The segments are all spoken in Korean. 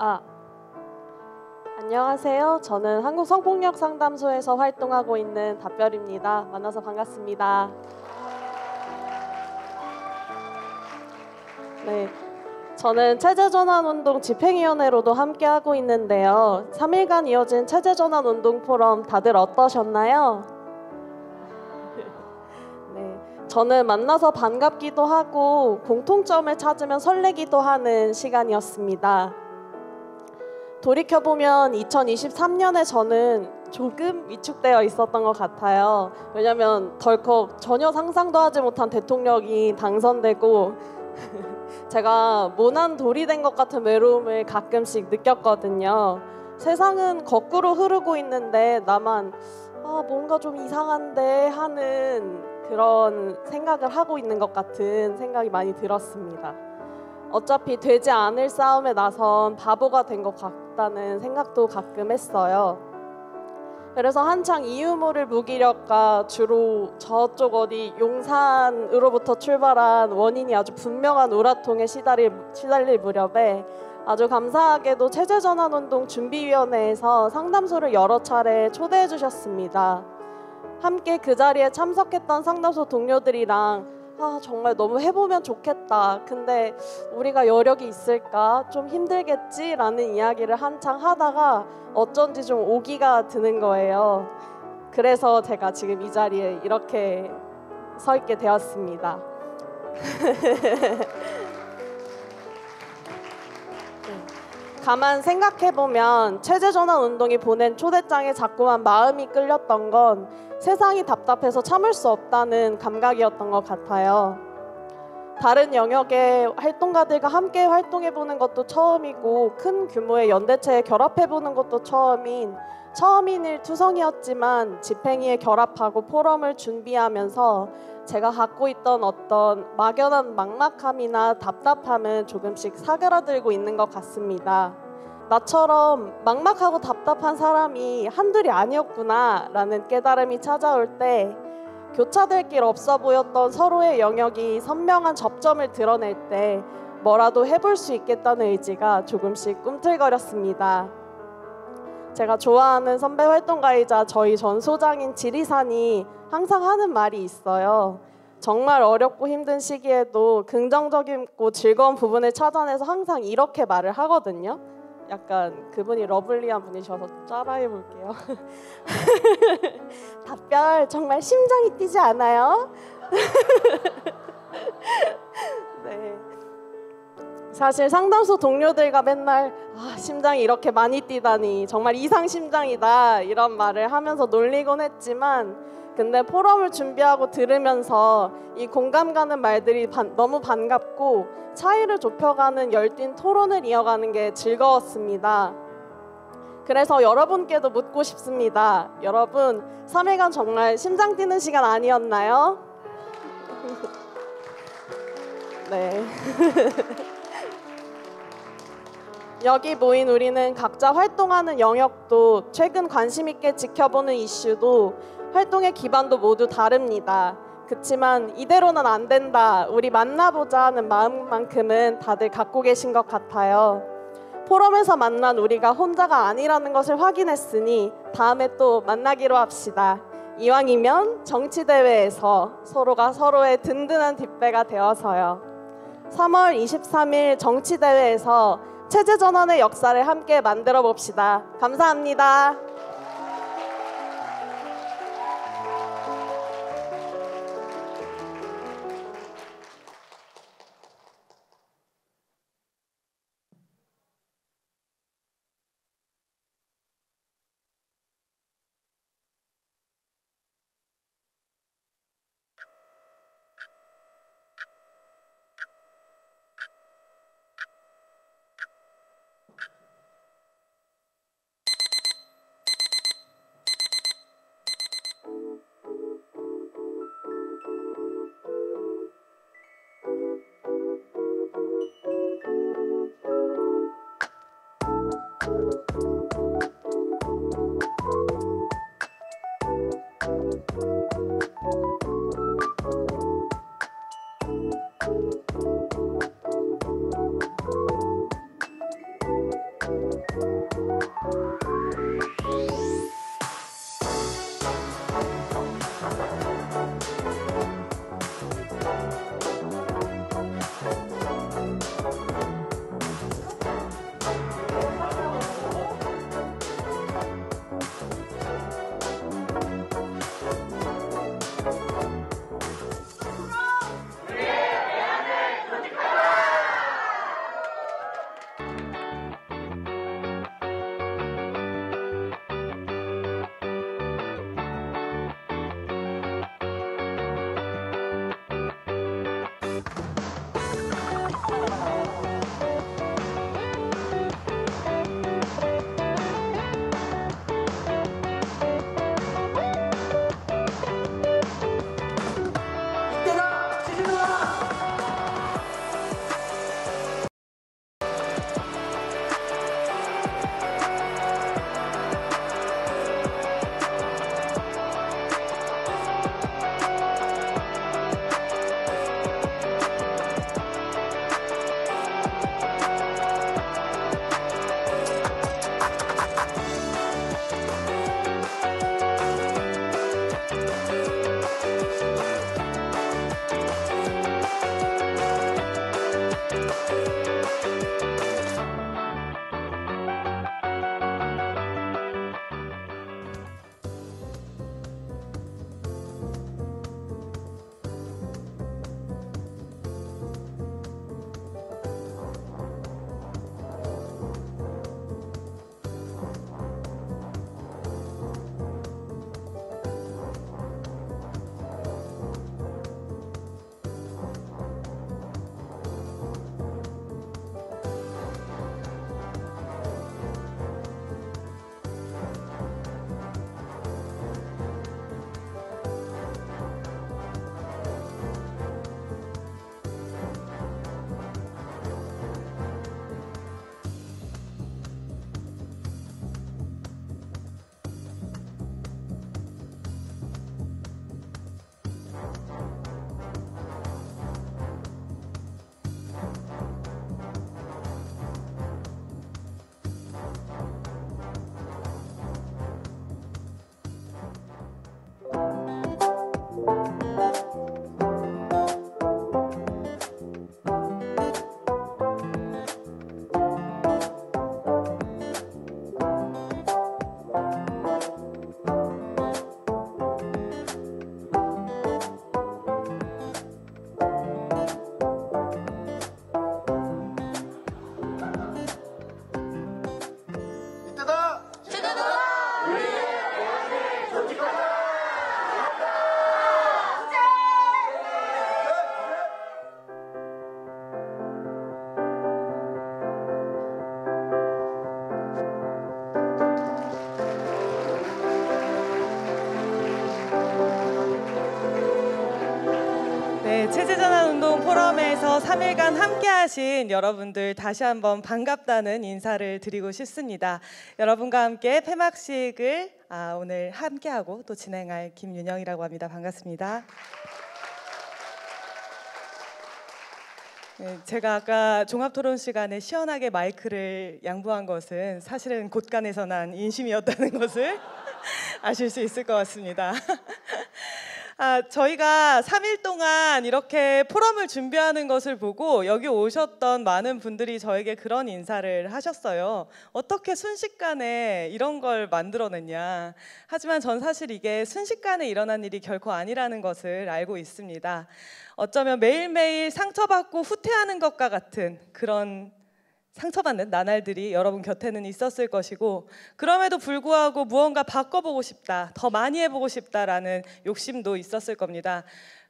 아, 안녕하세요. 저는 한국성폭력상담소에서 활동하고 있는 답별입니다. 만나서 반갑습니다. 네, 저는 체제전환운동 집행위원회로도 함께하고 있는데요. 3일간 이어진 체제전환운동 포럼 다들 어떠셨나요? 네, 저는 만나서 반갑기도 하고 공통점을 찾으면 설레기도 하는 시간이었습니다. 돌이켜보면 2023년에 저는 조금 위축되어 있었던 것 같아요. 왜냐면 덜컥 전혀 상상도 하지 못한 대통령이 당선되고 제가 모난 돌이 된 것 같은 외로움을 가끔씩 느꼈거든요. 세상은 거꾸로 흐르고 있는데 나만 뭔가 좀 이상한데 하는 그런 생각을 하고 있는 것 같은 생각이 많이 들었습니다. 어차피 되지 않을 싸움에 나선 바보가 된 것 같다는 생각도 가끔 했어요. 그래서 한창 이유모를 무기력과 주로 저쪽 어디 용산으로부터 출발한 원인이 아주 분명한 우라통에 시달릴 무렵에 아주 감사하게도 체제전환운동 준비위원회에서 상담소를 여러 차례 초대해 주셨습니다. 함께 그 자리에 참석했던 상담소 동료들이랑 정말 너무 해보면 좋겠다. 근데 우리가 여력이 있을까? 좀 힘들겠지? 라는 이야기를 한창 하다가 어쩐지 좀 오기가 드는 거예요. 그래서 제가 지금 이 자리에 이렇게 서 있게 되었습니다. 가만 생각해보면 체제전환운동이 보낸 초대장에 자꾸만 마음이 끌렸던 건 세상이 답답해서 참을 수 없다는 감각이었던 것 같아요. 다른 영역의 활동가들과 함께 활동해보는 것도 처음이고 큰 규모의 연대체에 결합해보는 것도 처음인 투성이었지만 집행위에 결합하고 포럼을 준비하면서 제가 갖고 있던 어떤 막연한 막막함이나 답답함은 조금씩 사그라들고 있는 것 같습니다. 나처럼 막막하고 답답한 사람이 한둘이 아니었구나 라는 깨달음이 찾아올 때 교차될 길 없어 보였던 서로의 영역이 선명한 접점을 드러낼 때 뭐라도 해볼 수 있겠다는 의지가 조금씩 꿈틀거렸습니다. 제가 좋아하는 선배 활동가이자 저희 전 소장인 지리산이 항상 하는 말이 있어요. 정말 어렵고 힘든 시기에도 긍정적이고 즐거운 부분을 찾아내서 항상 이렇게 말을 하거든요. 약간 그분이 러블리한 분이셔서 따라해 볼게요. 답별 정말 심장이 뛰지 않아요? 네. 사실 상담소 동료들과 맨날 심장이 이렇게 많이 뛰다니 정말 이상 심장이다 이런 말을 하면서 놀리곤 했지만 근데 포럼을 준비하고 들으면서 이 공감 가는 말들이 너무 반갑고 차이를 좁혀가는 열띤 토론을 이어가는 게 즐거웠습니다. 그래서 여러분께도 묻고 싶습니다. 여러분 3일간 정말 심장 뛰는 시간 아니었나요? 네. 여기 모인 우리는 각자 활동하는 영역도 최근 관심 있게 지켜보는 이슈도 활동의 기반도 모두 다릅니다. 그치만 이대로는 안 된다, 우리 만나보자 하는 마음만큼은 다들 갖고 계신 것 같아요. 포럼에서 만난 우리가 혼자가 아니라는 것을 확인했으니 다음에 또 만나기로 합시다. 이왕이면 정치대회에서 서로가 서로의 든든한 뒷배가 되어서요. 3월 23일 정치대회에서 체제전환의 역사를 함께 만들어 봅시다. 감사합니다. 체제전환운동 포럼에서 3일간 함께하신 여러분들 다시 한번 반갑다는 인사를 드리고 싶습니다. 여러분과 함께 폐막식을 오늘 함께하고 또 진행할 김윤영이라고 합니다. 반갑습니다. 네, 제가 아까 종합토론 시간에 시원하게 마이크를 양보한 것은 사실은 곳간에서 난 인심이었다는 것을 아실 수 있을 것 같습니다. 저희가 3일 동안 이렇게 포럼을 준비하는 것을 보고 여기 오셨던 많은 분들이 저에게 그런 인사를 하셨어요. 어떻게 순식간에 이런 걸 만들어냈냐. 하지만 전 사실 이게 순식간에 일어난 일이 결코 아니라는 것을 알고 있습니다. 어쩌면 매일매일 상처받고 후퇴하는 것과 같은 그런 상처받는 나날들이 여러분 곁에는 있었을 것이고, 그럼에도 불구하고 무언가 바꿔보고 싶다, 더 많이 해보고 싶다라는 욕심도 있었을 겁니다.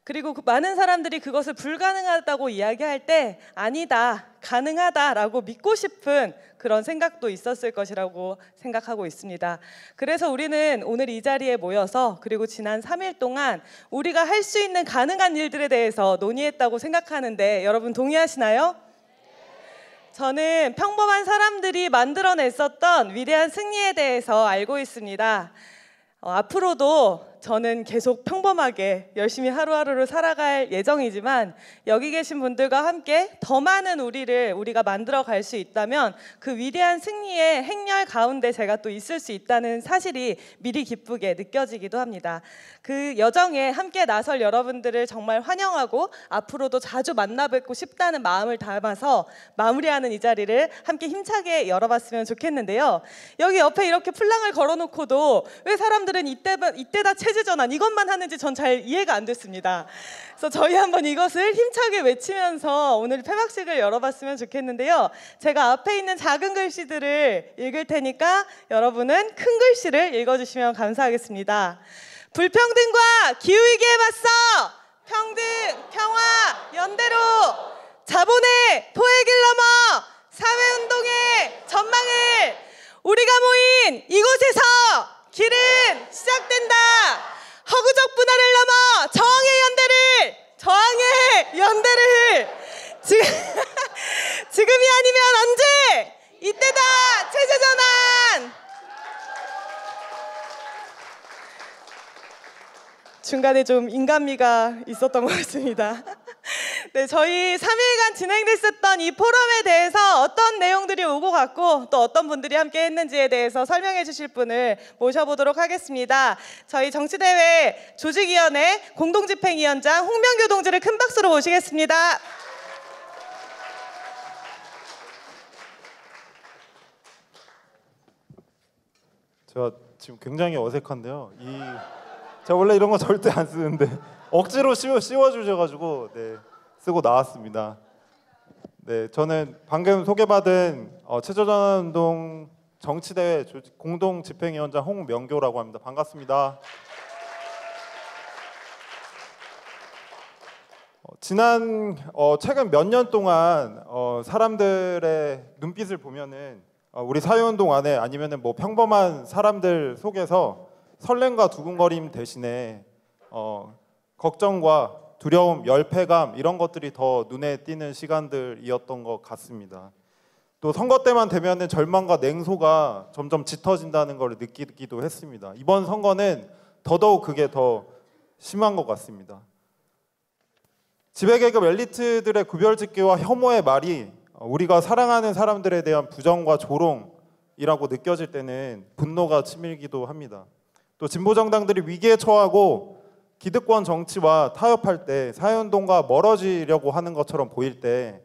그리고 많은 사람들이 그것을 불가능하다고 이야기할 때 아니다, 가능하다라고 믿고 싶은 그런 생각도 있었을 것이라고 생각하고 있습니다. 그래서 우리는 오늘 이 자리에 모여서 그리고 지난 3일 동안 우리가 할 수 있는 가능한 일들에 대해서 논의했다고 생각하는데 여러분 동의하시나요? 저는 평범한 사람들이 만들어냈었던 위대한 승리에 대해서 알고 있습니다. 앞으로도 저는 계속 평범하게 열심히 하루하루를 살아갈 예정이지만 여기 계신 분들과 함께 더 많은 우리가 만들어 갈 수 있다면 그 위대한 승리의 행렬 가운데 제가 또 있을 수 있다는 사실이 미리 기쁘게 느껴지기도 합니다. 그 여정에 함께 나설 여러분들을 정말 환영하고 앞으로도 자주 만나 뵙고 싶다는 마음을 담아서 마무리하는 이 자리를 함께 힘차게 열어봤으면 좋겠는데요. 여기 옆에 이렇게 플랑을 걸어놓고도 왜 사람들은 이때다 체제전환 이것만 하는지 전 잘 이해가 안 됐습니다. 그래서 저희 한번 이것을 힘차게 외치면서 오늘 폐막식을 열어봤으면 좋겠는데요. 제가 앞에 있는 작은 글씨들을 읽을 테니까 여러분은 큰 글씨를 읽어주시면 감사하겠습니다. 불평등과 기후위기에 맞서 평등, 평화, 연대로 자본의 포획을 넘어 사회운동의 전망을 우리가 모인 이곳에서 길은 시작된다. 허구적 분할을 넘어 저항의 연대를 지금이 아니면 언제? 이때다 체제전환. 중간에 좀 인간미가 있었던 것 같습니다. 네, 저희 3일간 진행됐었던 이 포럼에 대해서 어떤 내용들이 오고 갔고 또 어떤 분들이 함께 했는지에 대해서 설명해 주실 분을 모셔보도록 하겠습니다. 저희 정치대회 조직위원회 공동집행위원장 홍명규 동지를 큰 박수로 모시겠습니다. 제가 지금 굉장히 어색한데요. 제가 원래 이런 거 절대 안 쓰는데 억지로 씌워주셔가지고 네, 쓰고 나왔습니다. 네, 저는 방금 소개받은 체제전환운동 정치대회 공동집행위원장 홍명교라고 합니다. 반갑습니다. 최근 몇 년 동안 사람들의 눈빛을 보면은 우리 사회운동 안에 아니면은 뭐 평범한 사람들 속에서 설렘과 두근거림 대신에 걱정과 두려움, 열패감 이런 것들이 더 눈에 띄는 시간들이었던 것 같습니다. 또 선거 때만 되면은 절망과 냉소가 점점 짙어진다는 걸 느끼기도 했습니다. 이번 선거는 더더욱 그게 더 심한 것 같습니다. 지배계급 엘리트들의 구별짓기와 혐오의 말이 우리가 사랑하는 사람들에 대한 부정과 조롱이라고 느껴질 때는 분노가 치밀기도 합니다. 또 진보정당들이 위기에 처하고 기득권 정치와 타협할 때 사회운동과 멀어지려고 하는 것처럼 보일 때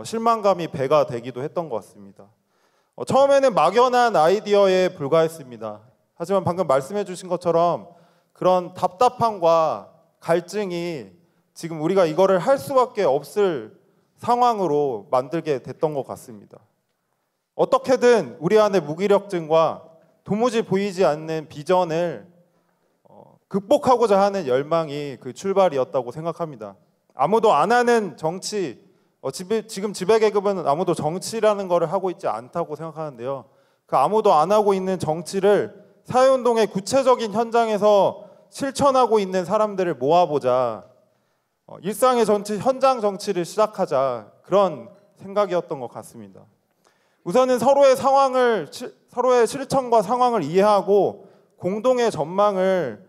실망감이 배가 되기도 했던 것 같습니다. 처음에는 막연한 아이디어에 불과했습니다. 하지만 방금 말씀해 주신 것처럼 그런 답답함과 갈증이 지금 우리가 이거를 할 수밖에 없을 상황으로 만들게 됐던 것 같습니다. 어떻게든 우리 안의 무기력증과 도무지 보이지 않는 비전을 극복하고자 하는 열망이 그 출발이었다고 생각합니다. 아무도 안 하는 정치, 지금 지배계급은 아무도 정치라는 것을 하고 있지 않다고 생각하는데요. 그 아무도 안 하고 있는 정치를 사회운동의 구체적인 현장에서 실천하고 있는 사람들을 모아보자. 일상의 정치, 현장 정치를 시작하자, 그런 생각이었던 것 같습니다. 우선은 서로의 실천과 상황을 이해하고 공동의 전망을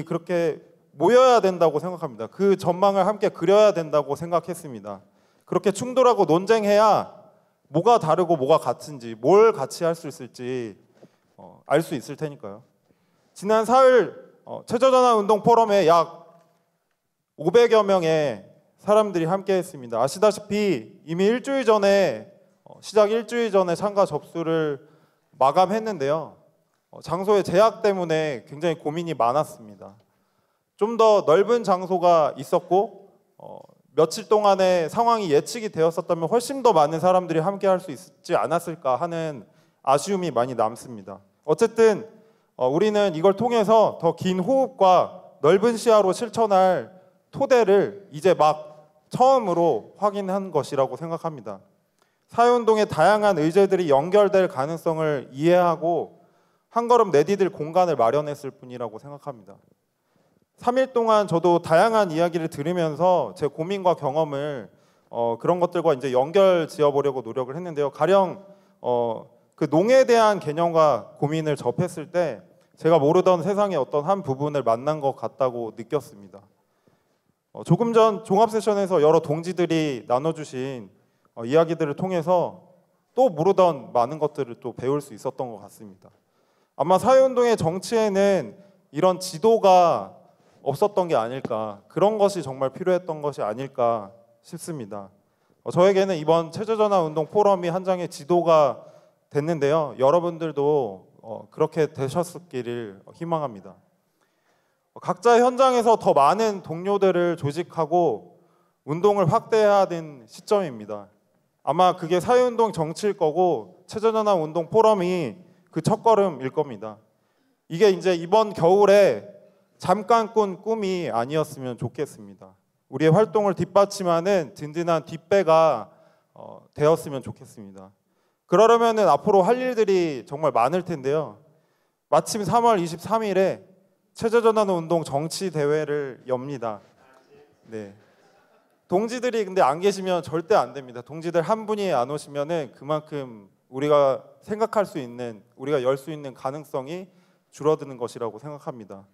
그렇게 모여야 된다고 생각합니다. 그 전망을 함께 그려야 된다고 생각했습니다. 그렇게 충돌하고 논쟁해야 뭐가 다르고 뭐가 같은지, 뭘 같이 할 수 있을지 알 수 있을 테니까요. 지난 4일 최저전환운동 포럼에 약 500여 명의 사람들이 함께했습니다. 아시다시피 이미 시작 일주일 전에 참가 접수를 마감했는데요. 장소의 제약 때문에 굉장히 고민이 많았습니다. 좀 더 넓은 장소가 있었고 며칠 동안의 상황이 예측이 되었었다면 훨씬 더 많은 사람들이 함께할 수 있지 않았을까 하는 아쉬움이 많이 남습니다. 어쨌든 우리는 이걸 통해서 더 긴 호흡과 넓은 시야로 실천할 토대를 이제 막 처음으로 확인한 것이라고 생각합니다. 사회운동의 다양한 의제들이 연결될 가능성을 이해하고 한 걸음 내디딜 공간을 마련했을 뿐이라고 생각합니다. 3일 동안 저도 다양한 이야기를 들으면서 제 고민과 경험을 그런 것들과 이제 연결 지어보려고 노력을 했는데요. 가령 그 농에 대한 개념과 고민을 접했을 때 제가 모르던 세상의 어떤 한 부분을 만난 것 같다고 느꼈습니다. 조금 전 종합 세션에서 여러 동지들이 나눠주신 이야기들을 통해서 또 모르던 많은 것들을 또 배울 수 있었던 것 같습니다. 아마 사회운동의 정치에는 이런 지도가 없었던 게 아닐까, 그런 것이 정말 필요했던 것이 아닐까 싶습니다. 저에게는 이번 체제전환운동 포럼이 한 장의 지도가 됐는데요. 여러분들도 그렇게 되셨기를 희망합니다. 각자 현장에서 더 많은 동료들을 조직하고 운동을 확대해야 되는 시점입니다. 아마 그게 사회운동 정치일 거고 체제전환운동 포럼이 그 첫걸음일 겁니다. 이게 이제 이번 겨울에 잠깐 꾼 꿈이 아니었으면 좋겠습니다. 우리의 활동을 뒷받침하는 든든한 뒷배가 되었으면 좋겠습니다. 그러려면 앞으로 할 일들이 정말 많을 텐데요. 마침 3월 23일에 체제전환운동 정치대회를 엽니다. 네. 동지들이 근데 안 계시면 절대 안 됩니다. 동지들 한 분이 안 오시면은 그만큼 우리가 생각할 수 있는, 우리가 열 수 있는 가능성이 줄어드는 것이라고 생각합니다.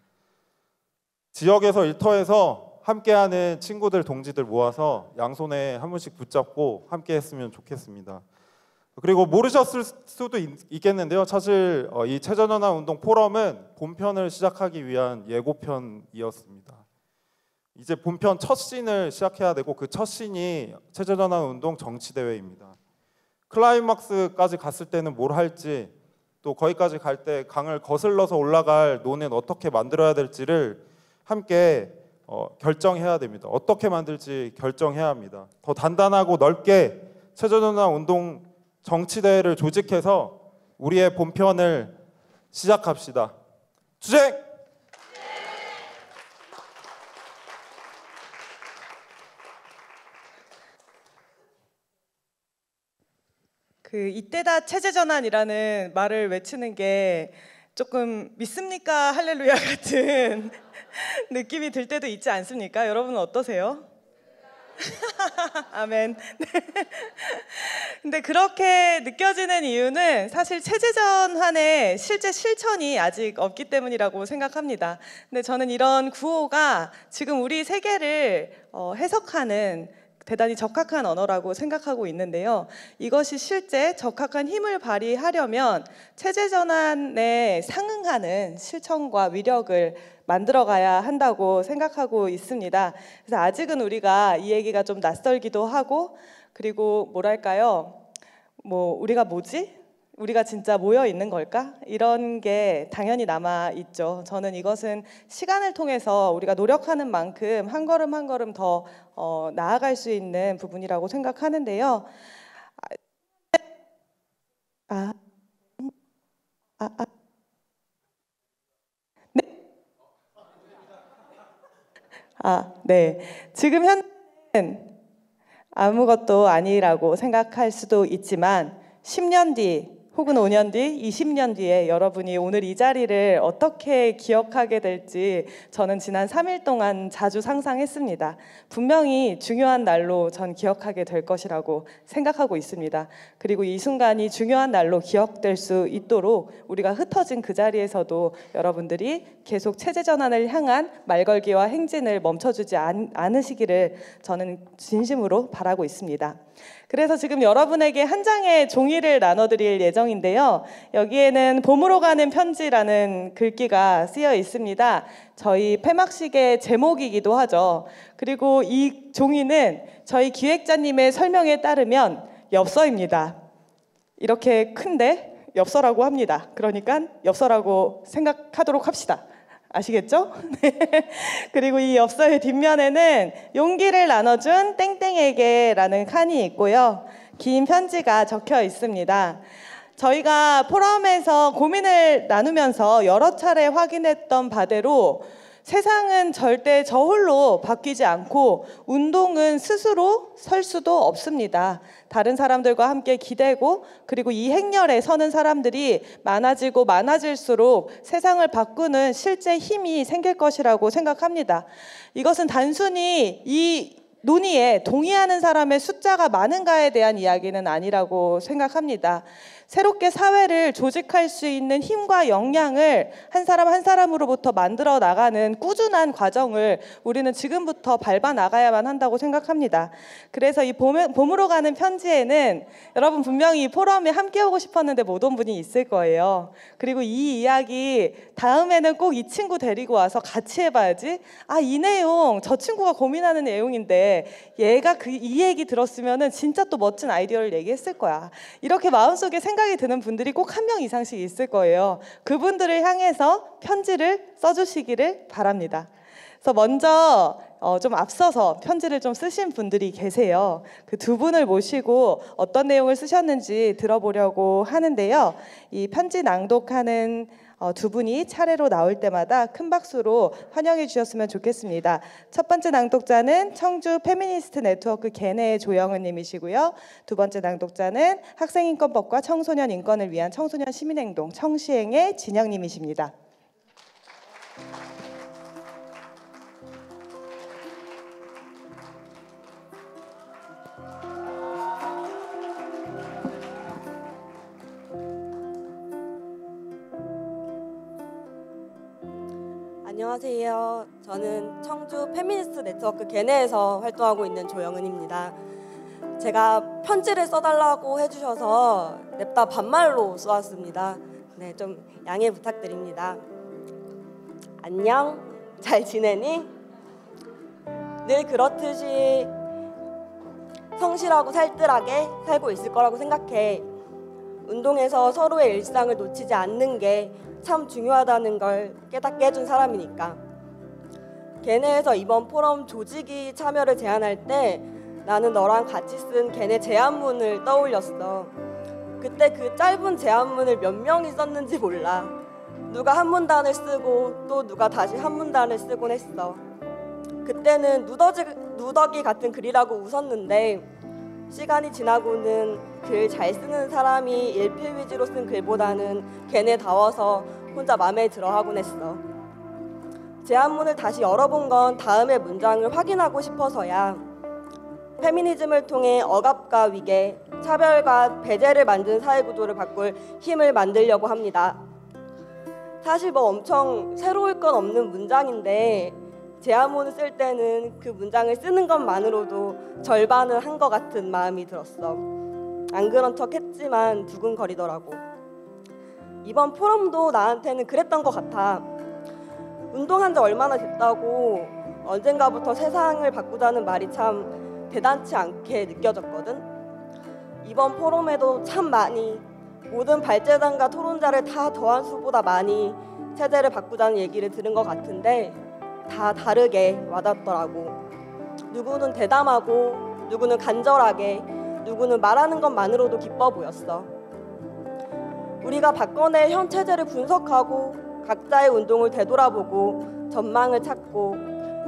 지역에서 일터에서 함께하는 친구들, 동지들 모아서 양손에 한 분씩 붙잡고 함께 했으면 좋겠습니다. 그리고 모르셨을 수도 있겠는데요. 사실 이 체제전환운동 포럼은 본편을 시작하기 위한 예고편이었습니다. 이제 본편 첫 씬을 시작해야 되고 그 첫 씬이 체제전환운동 정치대회입니다. 클라이막스까지 갔을 때는 뭘 할지, 또 거기까지 갈 때 강을 거슬러서 올라갈 논은 어떻게 만들어야 될지를 함께 결정해야 됩니다. 어떻게 만들지 결정해야 합니다. 더 단단하고 넓게 체제전환운동 정치대회를 조직해서 우리의 본편을 시작합시다. 투쟁! 이때다 체제전환이라는 말을 외치는 게 조금 믿습니까 할렐루야 같은 느낌이 들 때도 있지 않습니까? 여러분은 어떠세요? 아멘. 근데 그렇게 느껴지는 이유는 사실 체제전환의 실제 실천이 아직 없기 때문이라고 생각합니다. 근데 저는 이런 구호가 지금 우리 세계를 해석하는 대단히 적합한 언어라고 생각하고 있는데요. 이것이 실제 적합한 힘을 발휘하려면 체제전환에 상응하는 실천과 위력을 만들어가야 한다고 생각하고 있습니다. 그래서 아직은 우리가 이 얘기가 좀 낯설기도 하고, 그리고 뭐랄까요? 우리가 뭐지? 우리가 진짜 모여 있는 걸까? 이런 게 당연히 남아 있죠. 저는 이것은 시간을 통해서 우리가 노력하는 만큼 한 걸음 한 걸음 더 나아갈 수 있는 부분이라고 생각하는데요. 네. 지금 현재는 아무것도 아니라고 생각할 수도 있지만 10년 뒤 혹은 5년 뒤, 20년 뒤에 여러분이 오늘 이 자리를 어떻게 기억하게 될지 저는 지난 3일 동안 자주 상상했습니다. 분명히 중요한 날로 전 기억하게 될 것이라고 생각하고 있습니다. 그리고 이 순간이 중요한 날로 기억될 수 있도록 우리가 흩어진 그 자리에서도 여러분들이 계속 체제 전환을 향한 말걸기와 행진을 멈춰주지 않으시기를 저는 진심으로 바라고 있습니다. 그래서 지금 여러분에게 한 장의 종이를 나눠드릴 예정인데요. 여기에는 봄으로 가는 편지라는 글귀가 쓰여 있습니다. 저희 폐막식의 제목이기도 하죠. 그리고 이 종이는 저희 기획자님의 설명에 따르면 엽서입니다. 이렇게 큰데 엽서라고 합니다. 그러니까 엽서라고 생각하도록 합시다. 아시겠죠? 그리고 이 엽서의 뒷면에는 용기를 나눠준 땡땡에게라는 칸이 있고요. 긴 편지가 적혀 있습니다. 저희가 포럼에서 고민을 나누면서 여러 차례 확인했던 바대로 세상은 절대 저홀로 바뀌지 않고 운동은 스스로 설 수도 없습니다. 다른 사람들과 함께 기대고 그리고 이 행렬에 서는 사람들이 많아지고 많아질수록 세상을 바꾸는 실제 힘이 생길 것이라고 생각합니다. 이것은 단순히 이 논의에 동의하는 사람의 숫자가 많은가에 대한 이야기는 아니라고 생각합니다. 새롭게 사회를 조직할 수 있는 힘과 역량을 한 사람 한 사람으로부터 만들어 나가는 꾸준한 과정을 우리는 지금부터 밟아 나가야만 한다고 생각합니다. 그래서 이 봄으로 가는 편지에는 여러분 분명히 이 포럼에 함께 오고 싶었는데 못 온 분이 있을 거예요. 그리고 이 이야기 다음에는 꼭 이 친구 데리고 와서 같이 해봐야지. 아, 이 내용 저 친구가 고민하는 내용인데 얘가 이 얘기 들었으면은 진짜 또 멋진 아이디어를 얘기했을 거야. 이렇게 마음속에 생각이 드는 분들이 꼭 한 명 이상씩 있을 거예요. 그분들을 향해서 편지를 써주시기를 바랍니다. 그래서 먼저 좀 앞서서 편지를 좀 쓰신 분들이 계세요. 그 두 분을 모시고 어떤 내용을 쓰셨는지 들어보려고 하는데요. 이 편지 낭독하는 두 분이 차례로 나올 때마다 큰 박수로 환영해 주셨으면 좋겠습니다. 첫 번째 낭독자는 청주 페미니스트 네트워크 개내의 조영은 님이시고요. 두 번째 낭독자는 학생인권법과 청소년 인권을 위한 청소년 시민행동 청시행의 진영 님이십니다. 안녕하세요. 저는 청주 페미니스트 네트워크 개내에서 활동하고 있는 조영은입니다. 제가 편지를 써달라고 해주셔서 냅다 반말로 써왔습니다. 네, 좀 양해 부탁드립니다. 안녕, 잘 지내니? 늘 그렇듯이 성실하고 살뜰하게 살고 있을 거라고 생각해. 운동에서 서로의 일상을 놓치지 않는 게 참 중요하다는 걸 깨닫게 해준 사람이니까. 걔네에서 이번 포럼 조직이 참여를 제안할 때 나는 너랑 같이 쓴 걔네 제안문을 떠올렸어. 그때 그 짧은 제안문을 몇 명이 썼는지 몰라. 누가 한 문단을 쓰고 또 누가 다시 한 문단을 쓰곤 했어. 그때는 누더기 같은 글이라고 웃었는데 시간이 지나고는 글 잘 쓰는 사람이 일필위주로 쓴 글보다는 걔네다워서 혼자 마음에 들어하곤 했어. 제안문을 다시 열어본 건 다음의 문장을 확인하고 싶어서야. 페미니즘을 통해 억압과 위계, 차별과 배제를 만든 사회구조를 바꿀 힘을 만들려고 합니다. 사실 뭐 엄청 새로울 건 없는 문장인데 제안문을 쓸 때는 그 문장을 쓰는 것만으로도 절반은 한 것 같은 마음이 들었어. 안 그런 척 했지만 두근거리더라고. 이번 포럼도 나한테는 그랬던 것 같아. 운동한 지 얼마나 됐다고 언젠가부터 세상을 바꾸자는 말이 참 대단치 않게 느껴졌거든. 이번 포럼에도 참 많이, 모든 발제단과 토론자를 다 더한 수보다 많이 체제를 바꾸자는 얘기를 들은 것 같은데 다 다르게 와닿더라고. 누구는 대담하고 누구는 간절하게, 누구는 말하는 것만으로도 기뻐 보였어. 우리가 바꿔낼 현 체제를 분석하고 각자의 운동을 되돌아보고 전망을 찾고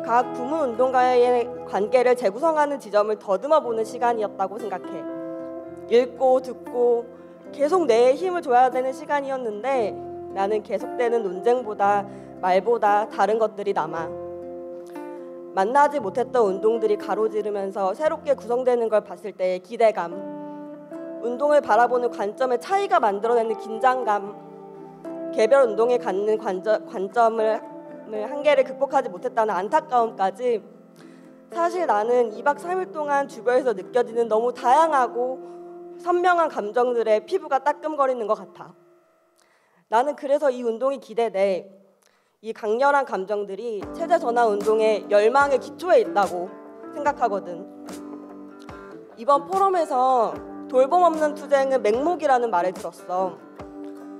각 부문 운동가의 관계를 재구성하는 지점을 더듬어 보는 시간이었다고 생각해. 읽고 듣고 계속 내 힘을 줘야 되는 시간이었는데 나는 계속되는 논쟁보다 말보다 다른 것들이 남아. 만나지 못했던 운동들이 가로지르면서 새롭게 구성되는 걸 봤을 때의 기대감, 운동을 바라보는 관점의 차이가 만들어내는 긴장감, 개별 운동에 갖는 관점을 한계를 극복하지 못했다는 안타까움까지 사실 나는 2박 3일 동안 주변에서 느껴지는 너무 다양하고 선명한 감정들에 피부가 따끔거리는 것 같아. 나는 그래서 이 운동이 기대돼. 이 강렬한 감정들이 체제 전환 운동의 열망의 기초에 있다고 생각하거든. 이번 포럼에서 돌봄 없는 투쟁은 맹목이라는 말을 들었어.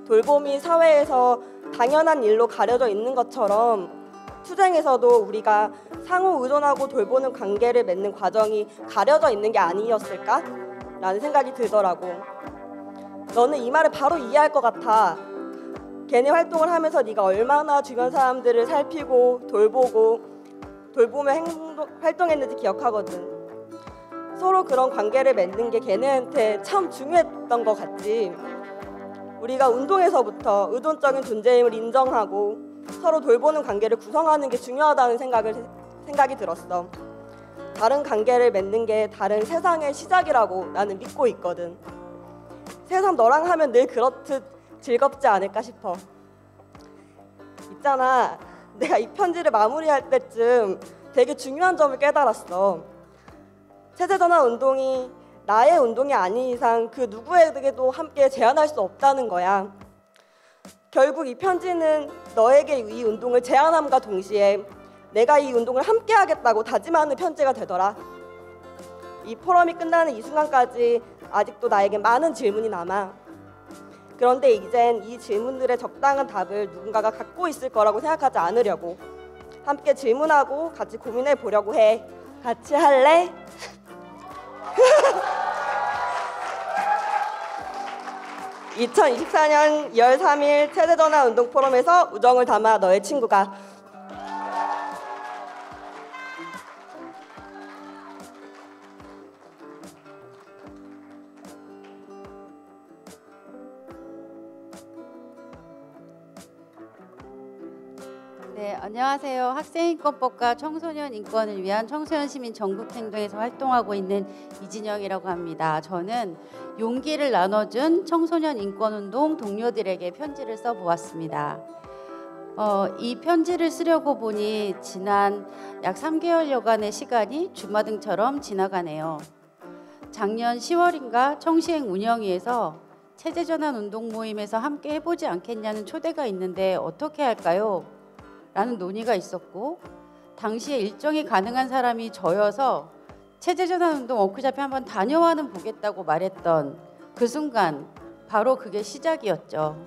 돌봄이 사회에서 당연한 일로 가려져 있는 것처럼 투쟁에서도 우리가 상호 의존하고 돌보는 관계를 맺는 과정이 가려져 있는 게 아니었을까? 라는 생각이 들더라고. 너는 이 말을 바로 이해할 것 같아. 걔네 활동을 하면서 네가 얼마나 주변 사람들을 살피고 돌보며 활동했는지 기억하거든. 서로 그런 관계를 맺는 게 걔네한테 참 중요했던 것 같지. 우리가 운동에서부터 의존적인 존재임을 인정하고 서로 돌보는 관계를 구성하는 게 중요하다는 생각이 들었어. 다른 관계를 맺는 게 다른 세상의 시작이라고 나는 믿고 있거든. 새삼 너랑 하면 늘 그렇듯 즐겁지 않을까 싶어. 있잖아, 내가 이 편지를 마무리할 때쯤 되게 중요한 점을 깨달았어. 체제전환 운동이 나의 운동이 아닌 이상 그 누구에게도 함께 제안할 수 없다는 거야. 결국 이 편지는 너에게 이 운동을 제안함과 동시에 내가 이 운동을 함께 하겠다고 다짐하는 편지가 되더라. 이 포럼이 끝나는 이 순간까지 아직도 나에게 많은 질문이 남아. 그런데 이젠 이 질문들의 적당한 답을 누군가가 갖고 있을 거라고 생각하지 않으려고. 함께 질문하고 같이 고민해 보려고 해. 같이 할래? 2024년 2월 3일 체제전환 운동 포럼에서 우정을 담아 너의 친구가. 네, 안녕하세요. 학생인권법과 청소년 인권을 위한 청소년 시민 전국행동에서 활동하고 있는 이진영이라고 합니다. 저는 용기를 나눠준 청소년 인권운동 동료들에게 편지를 써보았습니다. 이 편지를 쓰려고 보니 지난 약 3개월여간의 시간이 주마등처럼 지나가네요. 작년 10월인가 청시행 운영위에서 체제전환 운동 모임에서 함께 해보지 않겠냐는 초대가 있는데 어떻게 할까요? 라는 논의가 있었고, 당시에 일정이 가능한 사람이 저여서 체제전환 운동 워크숍에 한번 다녀와는 보겠다고 말했던 그 순간 바로 그게 시작이었죠.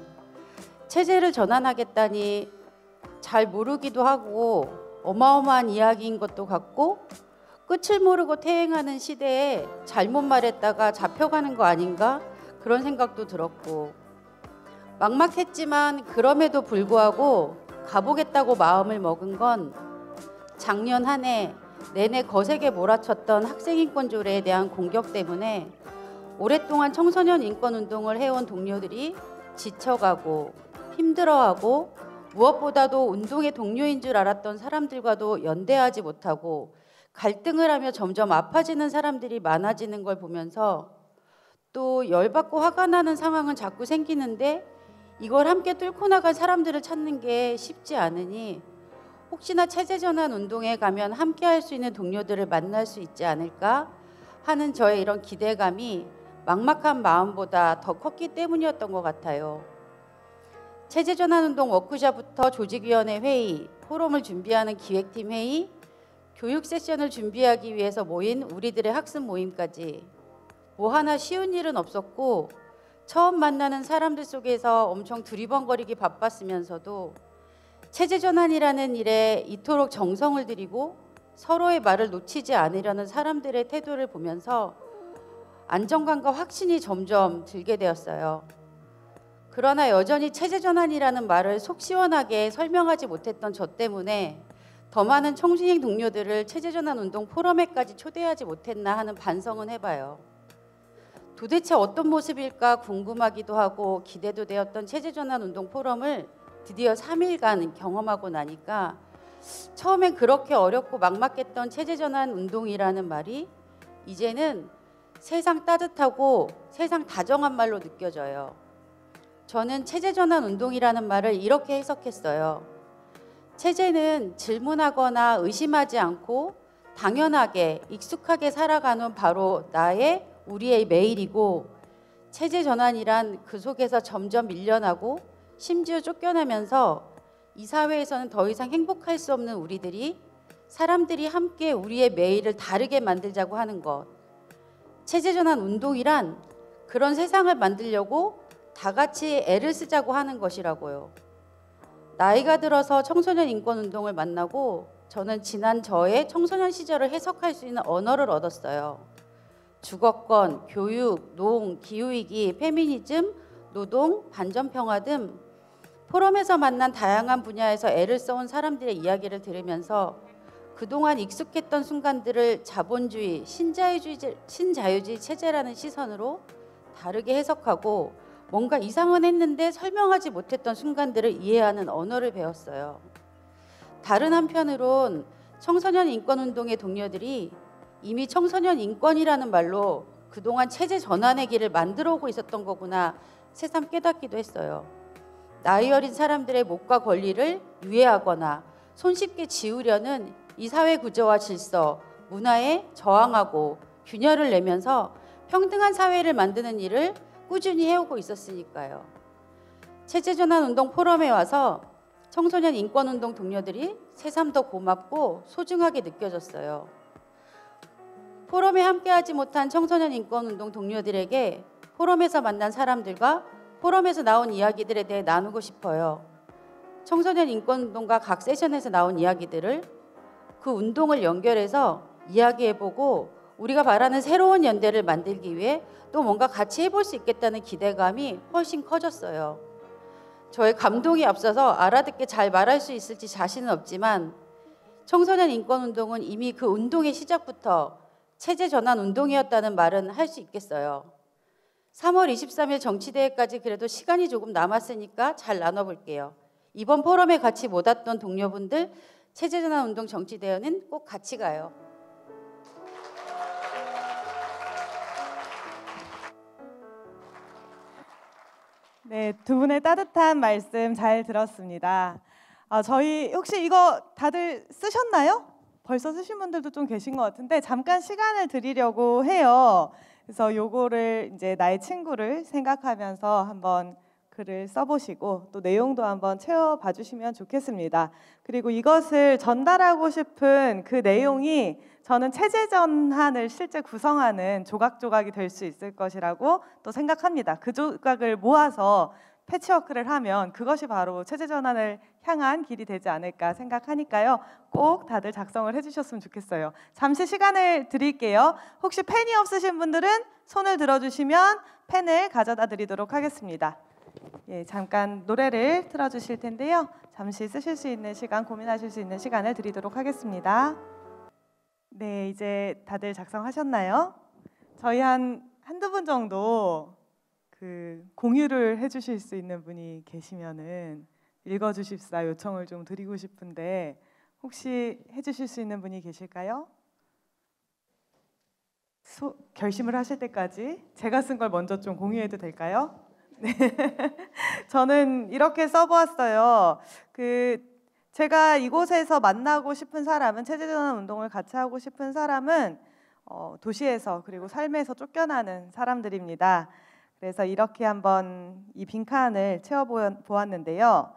체제를 전환하겠다니 잘 모르기도 하고 어마어마한 이야기인 것도 같고, 끝을 모르고 퇴행하는 시대에 잘못 말했다가 잡혀가는 거 아닌가 그런 생각도 들었고, 막막했지만 그럼에도 불구하고 가보겠다고 마음을 먹은 건 작년 한 해 내내 거세게 몰아쳤던 학생인권 조례에 대한 공격 때문에 오랫동안 청소년 인권 운동을 해온 동료들이 지쳐가고 힘들어하고 무엇보다도 운동의 동료인 줄 알았던 사람들과도 연대하지 못하고 갈등을 하며 점점 아파지는 사람들이 많아지는 걸 보면서, 또 열받고 화가 나는 상황은 자꾸 생기는데 이걸 함께 뚫고 나갈 사람들을 찾는 게 쉽지 않으니 혹시나 체제전환 운동에 가면 함께 할 수 있는 동료들을 만날 수 있지 않을까 하는 저의 이런 기대감이 막막한 마음보다 더 컸기 때문이었던 것 같아요. 체제전환 운동 워크숍부터 조직위원회 회의, 포럼을 준비하는 기획팀 회의, 교육 세션을 준비하기 위해서 모인 우리들의 학습 모임까지 뭐 하나 쉬운 일은 없었고, 처음 만나는 사람들 속에서 엄청 두리번거리기 바빴으면서도 체제전환이라는 일에 이토록 정성을 들이고 서로의 말을 놓치지 않으려는 사람들의 태도를 보면서 안정감과 확신이 점점 들게 되었어요. 그러나 여전히 체제전환이라는 말을 속 시원하게 설명하지 못했던 저 때문에 더 많은 청소년 동료들을 체제전환 운동 포럼에까지 초대하지 못했나 하는 반성은 해봐요. 도대체 어떤 모습일까 궁금하기도 하고 기대도 되었던 체제전환운동 포럼을 드디어 3일간 경험하고 나니까 처음엔 그렇게 어렵고 막막했던 체제전환운동이라는 말이 이제는 세상 따뜻하고 세상 다정한 말로 느껴져요. 저는 체제전환운동이라는 말을 이렇게 해석했어요. 체제는 질문하거나 의심하지 않고 당연하게 익숙하게 살아가는 바로 우리의 매일이고, 체제 전환이란 그 속에서 점점 밀려나고 심지어 쫓겨나면서 이 사회에서는 더 이상 행복할 수 없는 사람들이 함께 우리의 매일을 다르게 만들자고 하는 것. 체제 전환 운동이란 그런 세상을 만들려고 다 같이 애를 쓰자고 하는 것이라고요. 나이가 들어서 청소년 인권 운동을 만나고 저는 지난 저의 청소년 시절을 해석할 수 있는 언어를 얻었어요. 주거권, 교육, 농, 기후위기, 페미니즘, 노동, 반전평화 등 포럼에서 만난 다양한 분야에서 애를 써온 사람들의 이야기를 들으면서 그동안 익숙했던 순간들을 자본주의, 신자유주의 체제라는 시선으로 다르게 해석하고 뭔가 이상은 했는데 설명하지 못했던 순간들을 이해하는 언어를 배웠어요. 다른 한편으론 청소년 인권운동의 동료들이 이미 청소년 인권이라는 말로 그동안 체제 전환의 길을 만들어 오고 있었던 거구나 새삼 깨닫기도 했어요. 나이 어린 사람들의 몫과 권리를 유예하거나 손쉽게 지우려는 이 사회 구조와 질서, 문화에 저항하고 균열을 내면서 평등한 사회를 만드는 일을 꾸준히 해오고 있었으니까요. 체제전환운동 포럼에 와서 청소년 인권운동 동료들이 새삼 더 고맙고 소중하게 느껴졌어요. 포럼에 함께하지 못한 청소년 인권운동 동료들에게 포럼에서 만난 사람들과 포럼에서 나온 이야기들에 대해 나누고 싶어요. 청소년 인권운동과 각 세션에서 나온 이야기들을 그 운동을 연결해서 이야기해보고 우리가 바라는 새로운 연대를 만들기 위해 또 뭔가 같이 해볼 수 있겠다는 기대감이 훨씬 커졌어요. 저의 감동이 앞서서 알아듣게 잘 말할 수 있을지 자신은 없지만 청소년 인권운동은 이미 그 운동의 시작부터 체제 전환 운동이었다는 말은 할 수 있겠어요. 3월 23일 정치대회까지 그래도 시간이 조금 남았으니까 잘 나눠볼게요. 이번 포럼에 같이 못 왔던 동료분들 체제 전환 운동 정치대회는 꼭 같이 가요. 네, 두 분의 따뜻한 말씀 잘 들었습니다. 저희 혹시 이거 다들 쓰셨나요? 벌써 쓰신 분들도 좀 계신 것 같은데 잠깐 시간을 드리려고 해요. 그래서 요거를 이제 나의 친구를 생각하면서 한번 글을 써보시고 또 내용도 한번 채워봐 주시면 좋겠습니다. 그리고 이것을 전달하고 싶은 그 내용이 저는 체제 전환을 실제 구성하는 조각조각이 될 수 있을 것이라고 또 생각합니다. 그 조각을 모아서 패치워크를 하면 그것이 바로 체제 전환을 향한 길이 되지 않을까 생각하니까요. 꼭 다들 작성을 해주셨으면 좋겠어요. 잠시 시간을 드릴게요. 혹시 펜이 없으신 분들은 손을 들어주시면 펜을 가져다 드리도록 하겠습니다. 예, 잠깐 노래를 틀어주실 텐데요. 잠시 쓰실 수 있는 시간, 고민하실 수 있는 시간을 드리도록 하겠습니다. 네, 이제 다들 작성하셨나요? 저희 한두 분 정도 공유를 해주실 수 있는 분이 계시면은 읽어주십사 요청을 좀 드리고 싶은데 혹시 해주실 수 있는 분이 계실까요? 결심을 하실 때까지 제가 쓴 걸 먼저 좀 공유해도 될까요? 네, 저는 이렇게 써보았어요. 제가 이곳에서 만나고 싶은 사람은 체제전환 운동을 같이 하고 싶은 사람은 도시에서 그리고 삶에서 쫓겨나는 사람들입니다. 그래서 이렇게 한번 이 빈칸을 채워보았는데요.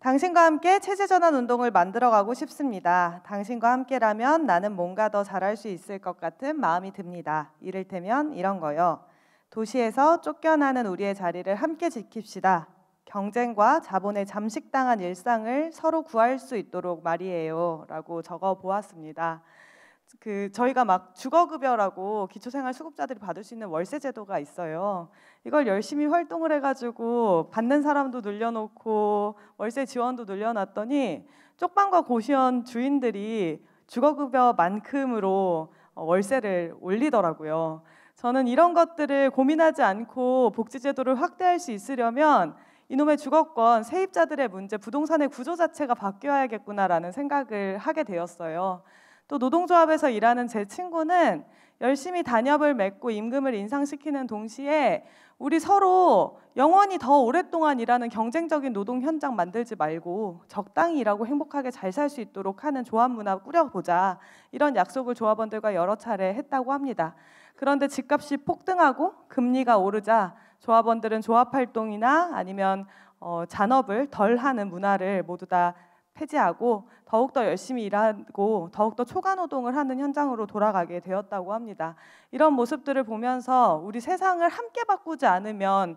당신과 함께 체제전환 운동을 만들어가고 싶습니다. 당신과 함께라면 나는 뭔가 더 잘할 수 있을 것 같은 마음이 듭니다. 이를테면 이런 거요. 도시에서 쫓겨나는 우리의 자리를 함께 지킵시다. 경쟁과 자본에 잠식당한 일상을 서로 구할 수 있도록 말이에요. 라고 적어보았습니다. 저희가 막 주거급여라고 기초생활수급자들이 받을 수 있는 월세 제도가 있어요. 이걸 열심히 활동을 해가지고 받는 사람도 늘려놓고 월세 지원도 늘려놨더니 쪽방과 고시원 주인들이 주거급여만큼으로 월세를 올리더라고요. 저는 이런 것들을 고민하지 않고 복지제도를 확대할 수 있으려면 이놈의 주거권, 세입자들의 문제, 부동산의 구조 자체가 바뀌어야겠구나라는 생각을 하게 되었어요. 또 노동조합에서 일하는 제 친구는 열심히 단협을 맺고 임금을 인상시키는 동시에 우리 서로 영원히 더 오랫동안 일하는 경쟁적인 노동 현장 만들지 말고 적당히 일하고 행복하게 잘 살 수 있도록 하는 조합 문화 꾸려보자, 이런 약속을 조합원들과 여러 차례 했다고 합니다. 그런데 집값이 폭등하고 금리가 오르자 조합원들은 조합활동이나 아니면 잔업을 덜 하는 문화를 모두 다 폐지하고 더욱더 열심히 일하고 더욱더 초과노동을 하는 현장으로 돌아가게 되었다고 합니다. 이런 모습들을 보면서 우리 세상을 함께 바꾸지 않으면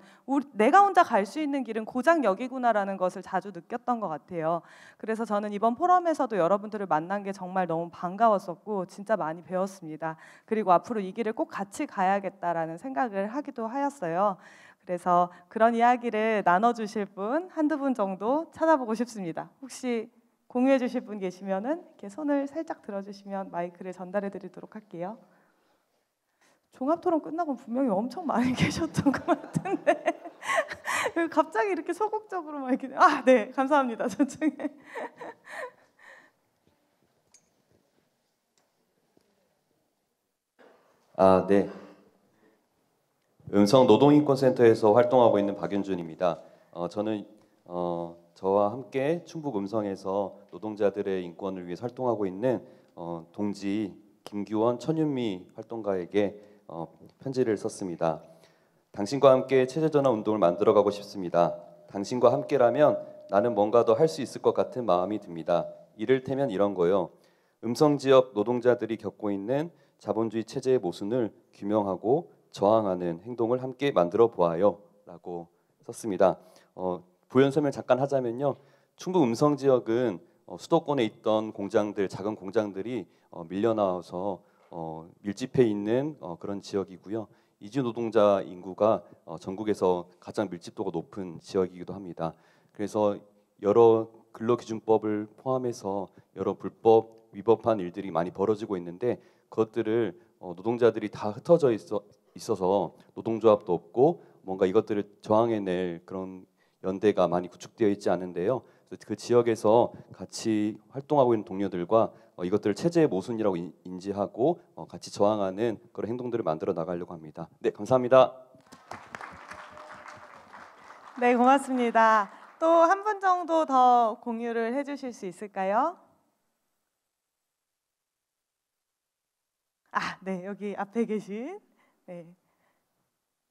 내가 혼자 갈 수 있는 길은 고작 여기구나라는 것을 자주 느꼈던 것 같아요. 그래서 저는 이번 포럼에서도 여러분들을 만난 게 정말 너무 반가웠었고 진짜 많이 배웠습니다. 그리고 앞으로 이 길을 꼭 같이 가야겠다라는 생각을 하기도 하였어요. 그래서 그런 이야기를 나눠주실 분 한두 분 정도 찾아보고 싶습니다. 혹시 공유해 주실 분 계시면은 이렇게 손을 살짝 들어주시면 마이크를 전달해 드리도록 할게요. 종합토론 끝나고 분명히 엄청 많이 계셨던 것 같은데 갑자기 이렇게 소극적으로 막 이렇게 네, 감사합니다. 저쪽에. 네. 음성노동인권센터에서 활동하고 있는 박윤준입니다. 저는 저와 함께 충북 음성에서 노동자들의 인권을 위해 활동하고 있는 동지 김규원, 천윤미 활동가에게 편지를 썼습니다. 당신과 함께 체제전환 운동을 만들어가고 싶습니다. 당신과 함께라면 나는 뭔가 더 할 수 있을 것 같은 마음이 듭니다. 이를테면 이런 거요. 음성지역 노동자들이 겪고 있는 자본주의 체제의 모순을 규명하고 저항하는 행동을 함께 만들어 보아요 라고 썼습니다. 부연 설명 잠깐 하자면요, 충북 음성 지역은 수도권에 있던 공장들, 작은 공장들이 밀려나와서 밀집해 있는 그런 지역이고요. 이주 노동자 인구가 전국에서 가장 밀집도가 높은 지역이기도 합니다. 그래서 여러 근로기준법을 포함해서 여러 불법 위법한 일들이 많이 벌어지고 있는데 그것들을 노동자들이 다 흩어져 있어서 노동조합도 없고 뭔가 이것들을 저항해낼 그런 연대가 많이 구축되어 있지 않은데요. 그래서 그 지역에서 같이 활동하고 있는 동료들과 이것들을 체제의 모순이라고 인지하고 같이 저항하는 그런 행동들을 만들어 나가려고 합니다. 네, 감사합니다. 네, 고맙습니다. 또 한 분 정도 더 공유를 해주실 수 있을까요? 네, 여기 앞에 계신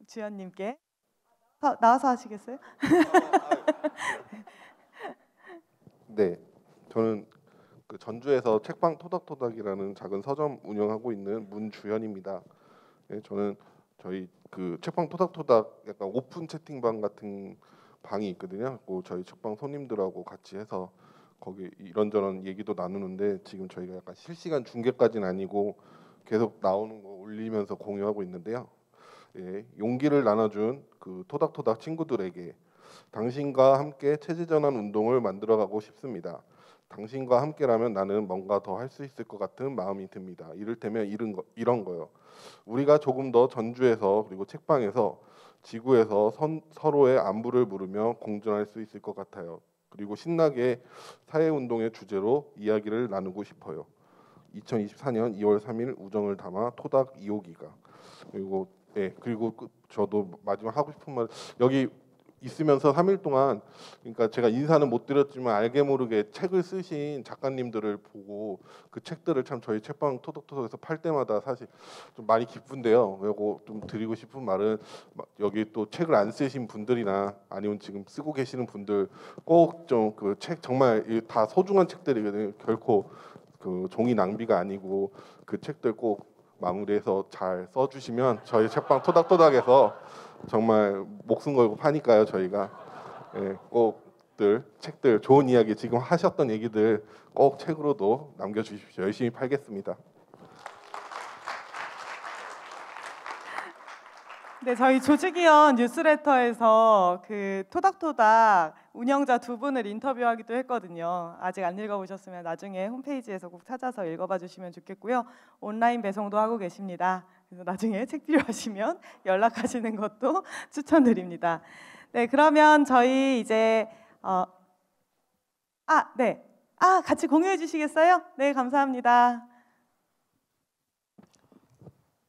주연님께 나와서 하시겠어요? 네, 저는 그 전주에서 책방 토닥토닥이라는 작은 서점 운영하고 있는 문주현입니다. 네, 저는 저희 그 책방 토닥토닥 약간 오픈 채팅방 같은 방이 있거든요. 저희 책방 손님들하고 같이 해서 거기 이런저런 얘기도 나누는데 지금 저희가 약간 실시간 중계까지는 아니고 계속 나오는 거 올리면서 공유하고 있는데요. 예, 용기를 나눠준 그 토닥토닥 친구들에게 당신과 함께 체제전환 운동을 만들어가고 싶습니다. 당신과 함께라면 나는 뭔가 더 할 수 있을 것 같은 마음이 듭니다. 이를테면 이런 거요. 우리가 조금 더 전주에서 그리고 책방에서 지구에서 서로의 안부를 물으며 공존할 수 있을 것 같아요. 그리고 신나게 사회운동의 주제로 이야기를 나누고 싶어요. 2024년 2월 3일 우정을 담아 토닥 2호기가 그리고 저도 마지막 하고 싶은 말, 여기 있으면서 3일 동안 그러니까 제가 인사는 못 드렸지만 알게 모르게 책을 쓰신 작가님들을 보고 그 책들을 참 저희 책방 토닥토닥에서 팔 때마다 사실 좀 많이 기쁜데요. 그리고 좀 드리고 싶은 말은 여기 또 책을 안 쓰신 분들이나 아니면 지금 쓰고 계시는 분들 꼭 좀 그 책 정말 다 소중한 책들이거든요. 결코 그 종이 낭비가 아니고 그 책들 꼭 마무리해서 잘 써주시면 저희 책방 토닥토닥에서 정말 목숨 걸고 파니까요. 저희가 꼭들 책들 좋은 이야기 지금 하셨던 얘기들 꼭 책으로도 남겨주십시오. 열심히 팔겠습니다. 네, 저희 조직위원 뉴스레터에서 그 토닥토닥 운영자 두 분을 인터뷰하기도 했거든요. 아직 안 읽어보셨으면 나중에 홈페이지에서 꼭 찾아서 읽어봐 주시면 좋겠고요. 온라인 배송도 하고 계십니다. 그래서 나중에 책 필요하시면 연락하시는 것도 추천드립니다. 네, 그러면 저희 이제 같이 공유해 주시겠어요? 네, 감사합니다.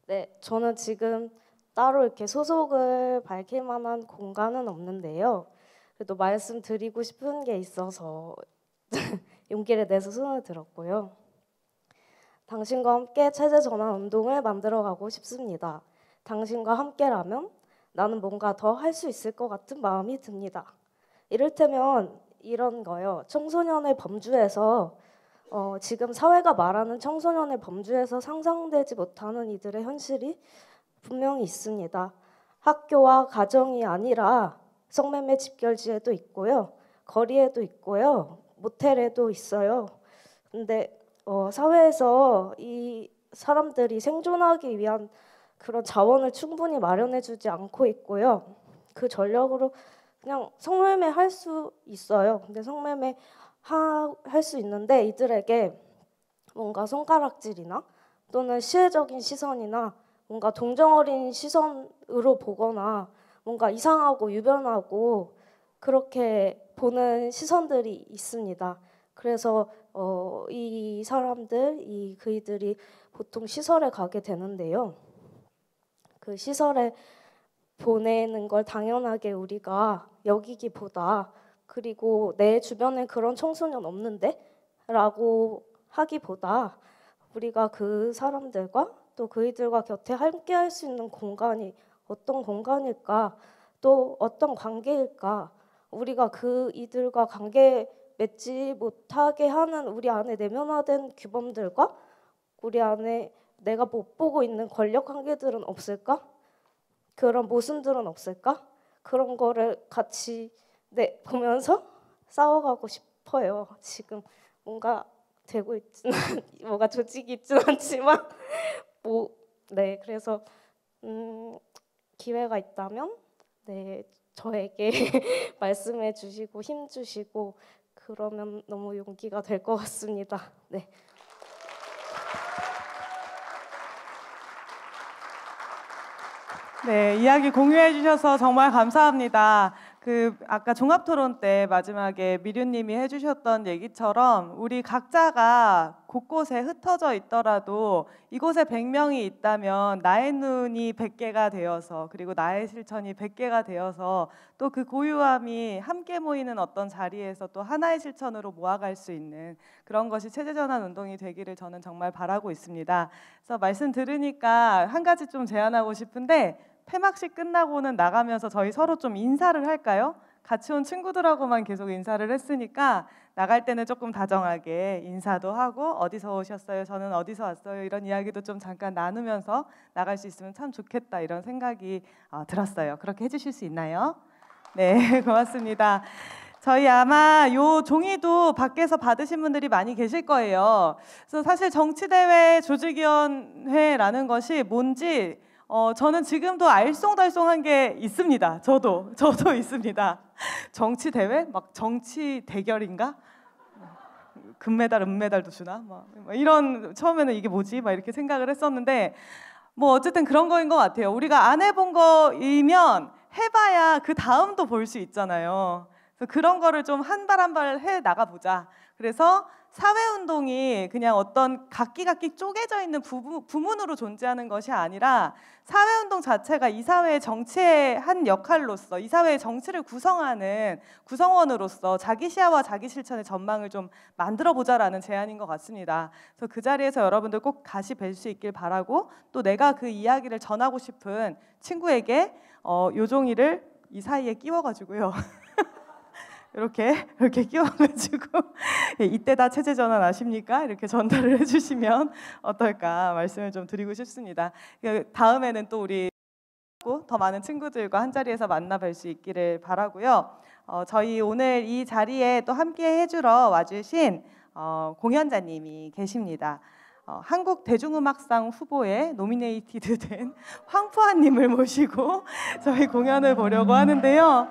네, 저는 지금 따로 이렇게 소속을 밝힐 만한 공간은 없는데요. 그래도 말씀드리고 싶은 게 있어서 용기를 내서 손을 들었고요. 당신과 함께 체제 전환 운동을 만들어가고 싶습니다. 당신과 함께라면 나는 뭔가 더 할 수 있을 것 같은 마음이 듭니다. 이를테면 이런 거요. 청소년의 범주에서 지금 사회가 말하는 청소년의 범주에서 상상되지 못하는 이들의 현실이 분명히 있습니다. 학교와 가정이 아니라 성매매 집결지에도 있고요. 거리에도 있고요. 모텔에도 있어요. 근데 사회에서 이 사람들이 생존하기 위한 그런 자원을 충분히 마련해주지 않고 있고요. 그 전력으로 그냥 성매매 할 수 있어요. 근데 성매매 할 수 있는데 이들에게 뭔가 손가락질이나 또는 시혜적인 시선이나 뭔가 동정어린 시선으로 보거나 뭔가 이상하고 유별나고 그렇게 보는 시선들이 있습니다. 그래서 이 사람들, 그이들이 보통 시설에 가게 되는데요. 그 시설에 보내는 걸 당연하게 우리가 여기기보다 그리고 내 주변에 그런 청소년 없는데? 라고 하기보다 우리가 그 사람들과 또 그이들과 곁에 함께 할 수 있는 공간이 어떤 공간일까? 또 어떤 관계일까? 우리가 이들과 관계 맺지 못하게 하는 우리 안에 내면화된 규범들과 우리 안에 내가 못 보고 있는 권력 관계들은 없을까? 그런 모순들은 없을까? 그런 거를 같이 보면서 싸워가고 싶어요. 지금 뭔가 되고 있지는 뭐가 조직이 있지는 않지만 그래서 기회가 있다면 저에게 말씀해 주시고 힘 주시고 그러면 너무 용기가 될 것 같습니다. 네. 네, 이야기 공유해 주셔서 정말 감사합니다. 아까 종합토론 때 마지막에 미류님이 해주셨던 얘기처럼 우리 각자가 곳곳에 흩어져 있더라도 이곳에 100명이 있다면 나의 눈이 100개가 되어서 그리고 나의 실천이 100개가 되어서 또 그 고유함이 함께 모이는 어떤 자리에서 또 하나의 실천으로 모아갈 수 있는 그런 것이 체제전환 운동이 되기를 저는 정말 바라고 있습니다. 그래서 말씀 들으니까 한 가지 좀 제안하고 싶은데 폐막식 끝나고는 나가면서 저희 서로 좀 인사를 할까요? 같이 온 친구들하고만 계속 인사를 했으니까 나갈 때는 조금 다정하게 인사도 하고 어디서 오셨어요? 저는 어디서 왔어요? 이런 이야기도 좀 잠깐 나누면서 나갈 수 있으면 참 좋겠다 이런 생각이 들었어요. 그렇게 해주실 수 있나요? 네, 고맙습니다. 저희 아마 요 종이도 밖에서 받으신 분들이 많이 계실 거예요. 그래서 사실 정치대회 조직위원회라는 것이 뭔지 저는 지금도 알쏭달쏭한 게 있습니다. 저도 있습니다. 정치 대회? 막 정치 대결인가? 금메달, 은메달도 주나? 막 이런 처음에는 이게 뭐지? 막 이렇게 생각을 했었는데 뭐 어쨌든 그런 거인 것 같아요. 우리가 안 해본 거이면 해봐야 그 다음도 볼 수 있잖아요. 그래서 그런 거를 좀 한 발 한 발 해 나가 보자. 그래서 사회운동이 그냥 어떤 각기 쪼개져 있는 부문으로 존재하는 것이 아니라 사회운동 자체가 이 사회의 정치의 한 역할로서 이 사회의 정치를 구성하는 구성원으로서 자기 시야와 자기 실천의 전망을 좀 만들어보자라는 제안인 것 같습니다. 그래서 그 자리에서 여러분들 꼭 다시 뵐 수 있길 바라고 또 내가 그 이야기를 전하고 싶은 친구에게 요 종이를 이 사이에 끼워가지고요. 이렇게 끼워가지고 이때다 체제전환 아십니까? 이렇게 전달을 해주시면 어떨까 말씀을 좀 드리고 싶습니다. 다음에는 또 우리 더 많은 친구들과 한 자리에서 만나 뵐 수 있기를 바라고요. 저희 오늘 이 자리에 또 함께 해주러 와주신 공연자님이 계십니다. 한국 대중음악상 후보에 노미네이티드 된 황푸아님을 모시고 저희 공연을 보려고 하는데요.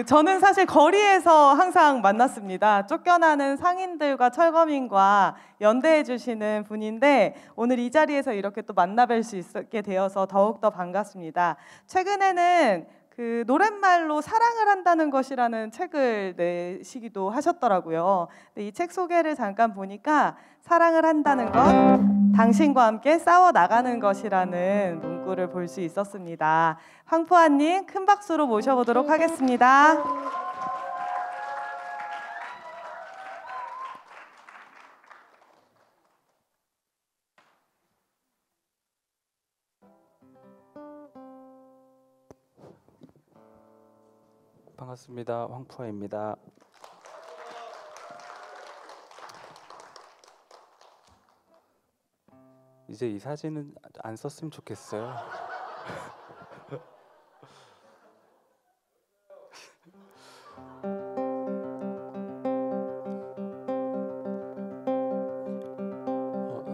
저는 사실 거리에서 항상 만났습니다. 쫓겨나는 상인들과 철거민과 연대해 주시는 분인데 오늘 이 자리에서 이렇게 또 만나뵐 수 있게 되어서 더욱더 반갑습니다. 최근에는 노랫말로 사랑을 한다는 것이라는 책을 내시기도 하셨더라고요. 이 책 소개를 잠깐 보니까 사랑을 한다는 건 당신과 함께 싸워 나가는 것이라는 문구를 볼 수 있었습니다. 황포아님 큰 박수로 모셔보도록 하겠습니다. 반갑습니다. 황푸아입니다. 이제 이 사진은 안 썼으면 좋겠어요.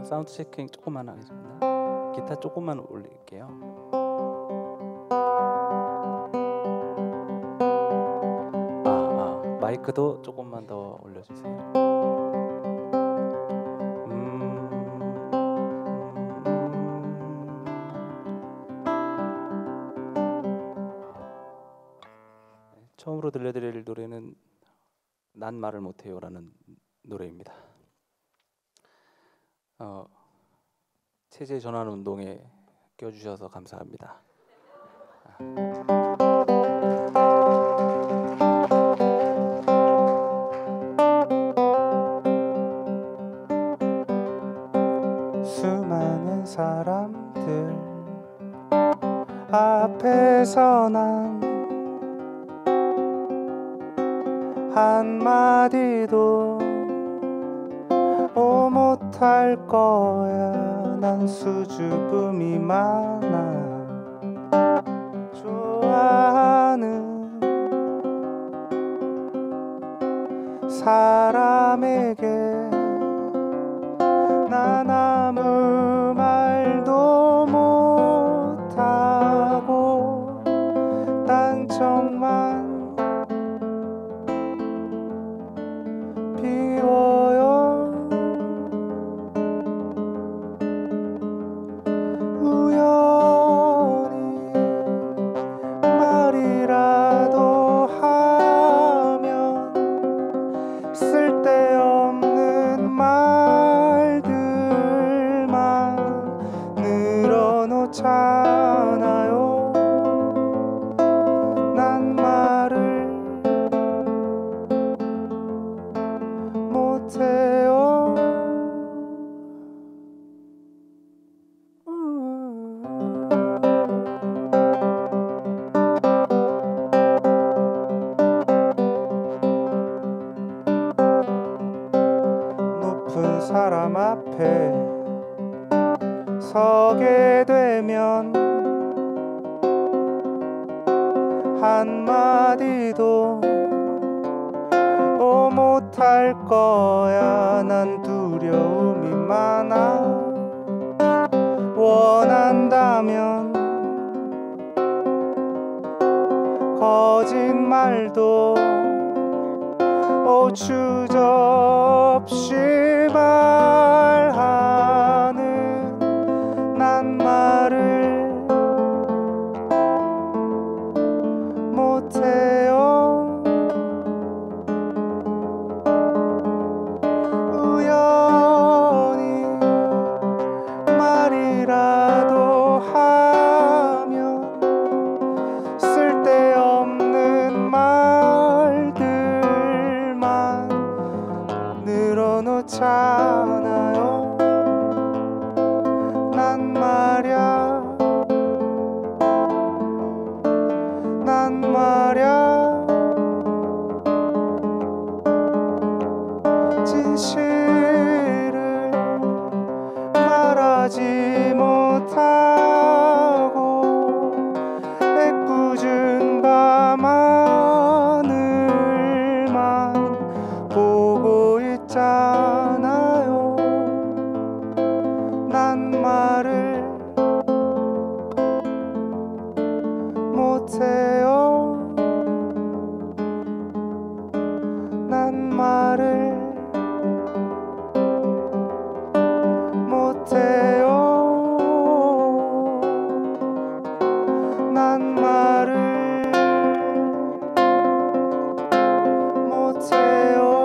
사운드 체킹 조금만 하겠습니다. 기타 조금만 올릴게요. 마이크도 조금만 더 올려주세요. 처음으로 들려드릴 노래는 난 말을 못해요라는 노래입니다. 체제 전환 운동에 껴주셔서 감사합니다. 수많은 사람들 앞에서 난 한마디도 못할 거야. 난 수줍음이 많아. 좋아하는 사람에게 난 아무 말도 못하고 딴청만 비워요. 우연히 말이라도 하면 쓸데없는 말들만 늘어놓잖아요. 난 말을 못해요. 높은 사람 앞에 서게 되면 한마디도 못할 거야. 난 두려움이 많아. 원한다면 거짓말도 주저없이 말하는 난 말을 못해요. 우연히 말이라도 하면 쓸데없는 말들만 늘어놓잖아요. 난 말야, 난 말야 진실을 말하지 못하고 애꿎은 밤하늘만 보고 있잖아요. 말을 못해요. 난 말을 못해요.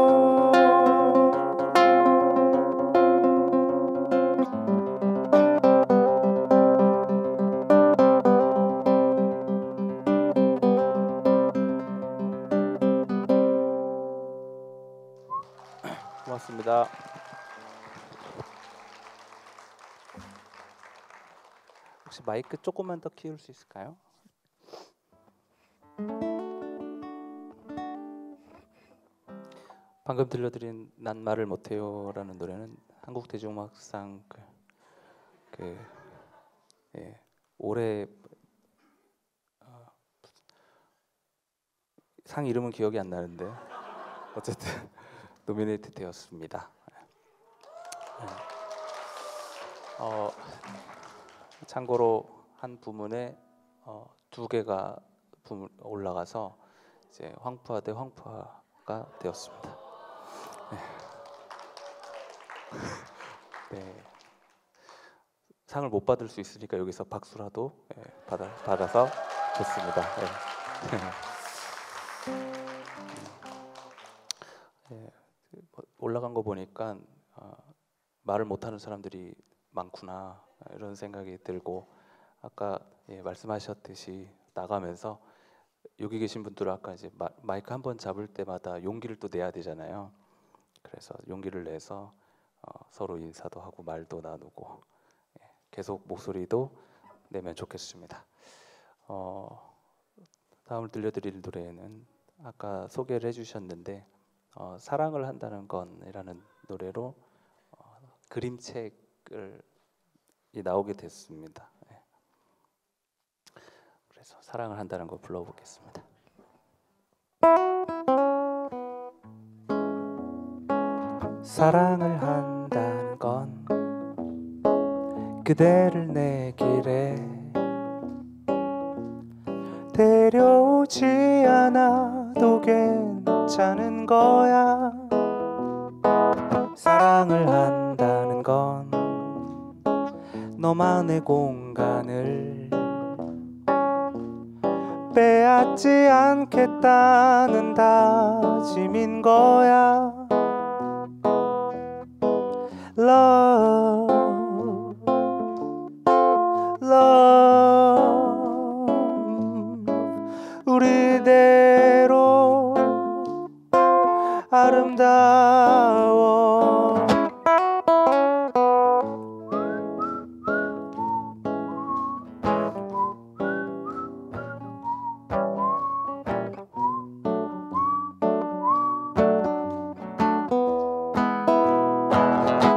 고맙습니다. 혹시 마이크 조금만 더 키울 수 있을까요? 방금 들려드린 난 말을 못해요라는 노래는 한국대중음악상 올해 상 이름은 기억이 안 나는데 어쨌든 노미네이트 되었습니다. 참고로 한 부문에 2개가 올라가서 이제 황푸아 대 황푸아가 되었습니다. 네. 상을 못 받을 수 있으니까 여기서 박수라도 받아서 좋습니다. 올라간 거 보니까 말을 못하는 사람들이 많구나 이런 생각이 들고 아까 말씀하셨듯이 나가면서 여기 계신 분들은 아까 이제 마이크 한번 잡을 때마다 용기를 또 내야 되잖아요. 그래서 용기를 내서 서로 인사도 하고 말도 나누고 계속 목소리도 내면 좋겠습니다. 다음을 들려드릴 노래는 아까 소개를 해주셨는데 사랑을 한다는 건이라는 노래로 그림책을 나오게 됐습니다. 그래서 사랑을 한다는 거 불러보겠습니다. 사랑을 한다는 건 그대를 내 길에 데려오지 않아도 괜찮은 거야. 사랑을 한다는 건 너만의 공간을 빼앗지 않겠다는 다짐인 거야. Love, love, 우리대로 아름다워.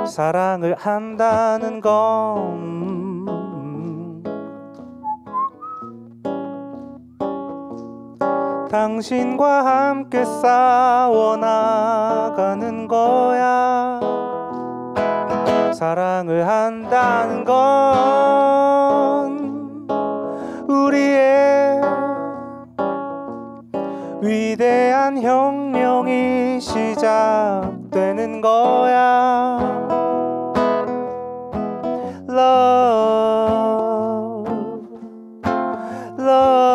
사랑을 한다는 건 당신과 함께 싸워나가는 거야. 사랑을 한다는 건 우리의 위대한 혁명이 시작되는 거야. Love, love,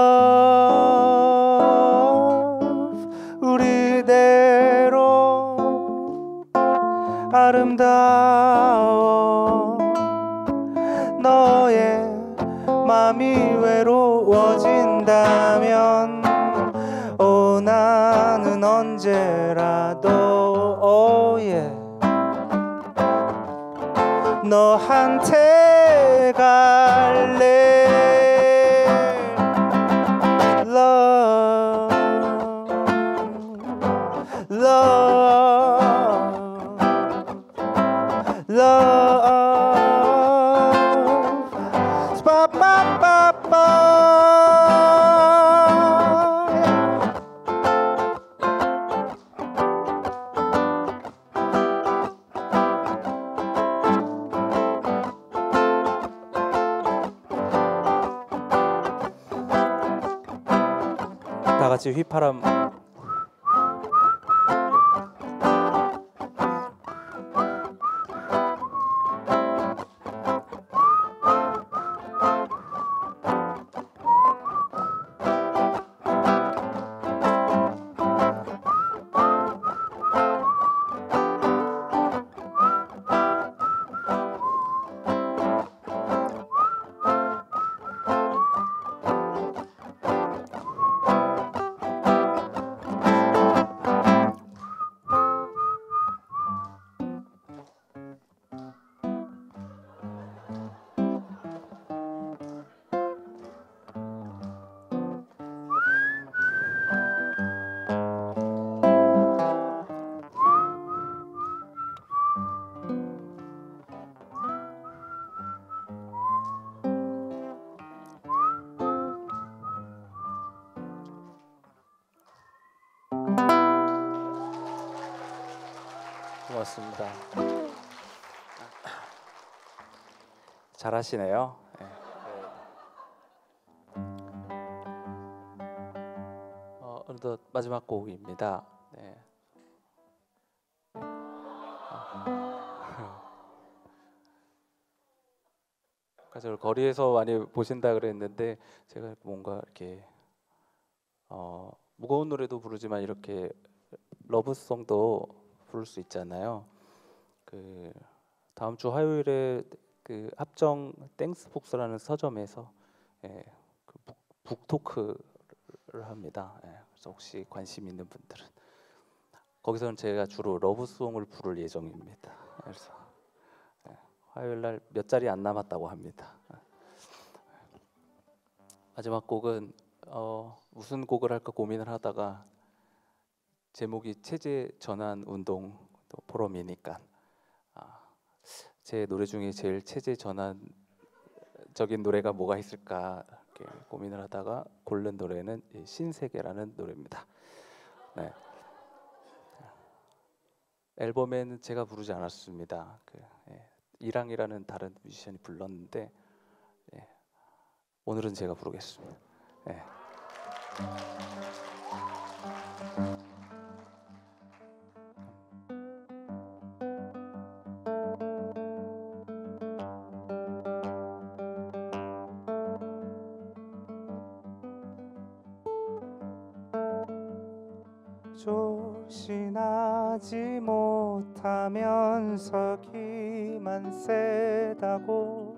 우리대로 아름다워. 너의 맘이 외로워진다면 나는 언제라도 oh yeah. 너한테 갈래. Love, love, love, pa-pa-pa-pa. 다 같이 휘파람. 고맙습니다. 잘하시네요. 네. 어느덧 마지막 곡입니다. 네. 가족을 거리에서 많이 보신다 그랬는데 제가 뭔가 이렇게 무거운 노래도 부르지만 이렇게 러브송도 부를 수 있잖아요. 그 다음 주 화요일에 그 합정 땡스복스라는 서점에서 그 북토크를 합니다. 그래서 혹시 관심 있는 분들은 거기서는 제가 주로 러브송을 부를 예정입니다. 그래서 화요일 날 몇 자리 안 남았다고 합니다. 마지막 곡은 무슨 곡을 할까 고민을 하다가 제목이 체제 전환 운동 포럼이니까 제 노래 중에 제일 체제 전환적인 노래가 뭐가 있을까 이렇게 고민을 하다가 고른 노래는 신세계라는 노래입니다. 네. 앨범에는 제가 부르지 않았습니다. 이랑이라는 다른 뮤지션이 불렀는데 오늘은 제가 부르겠습니다. 조신하지 못하면서 기만 세다고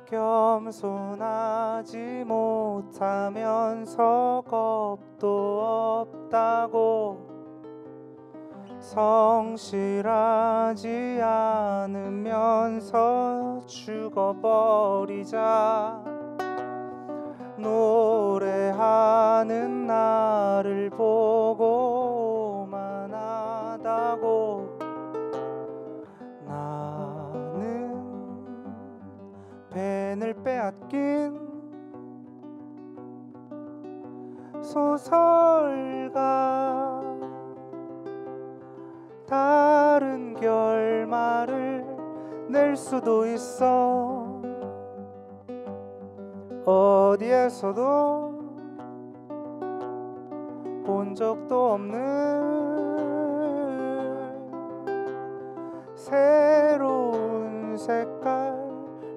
겸손하지 못하면서 겁도 없다고 성실하지 않으면서 죽어버리자 노래하는 나를 보고 오만하다고 나는 펜을 빼앗긴 소설가 다른 결말을 낼 수도 있어 어디에서도 본 적도 없는 새로운 색깔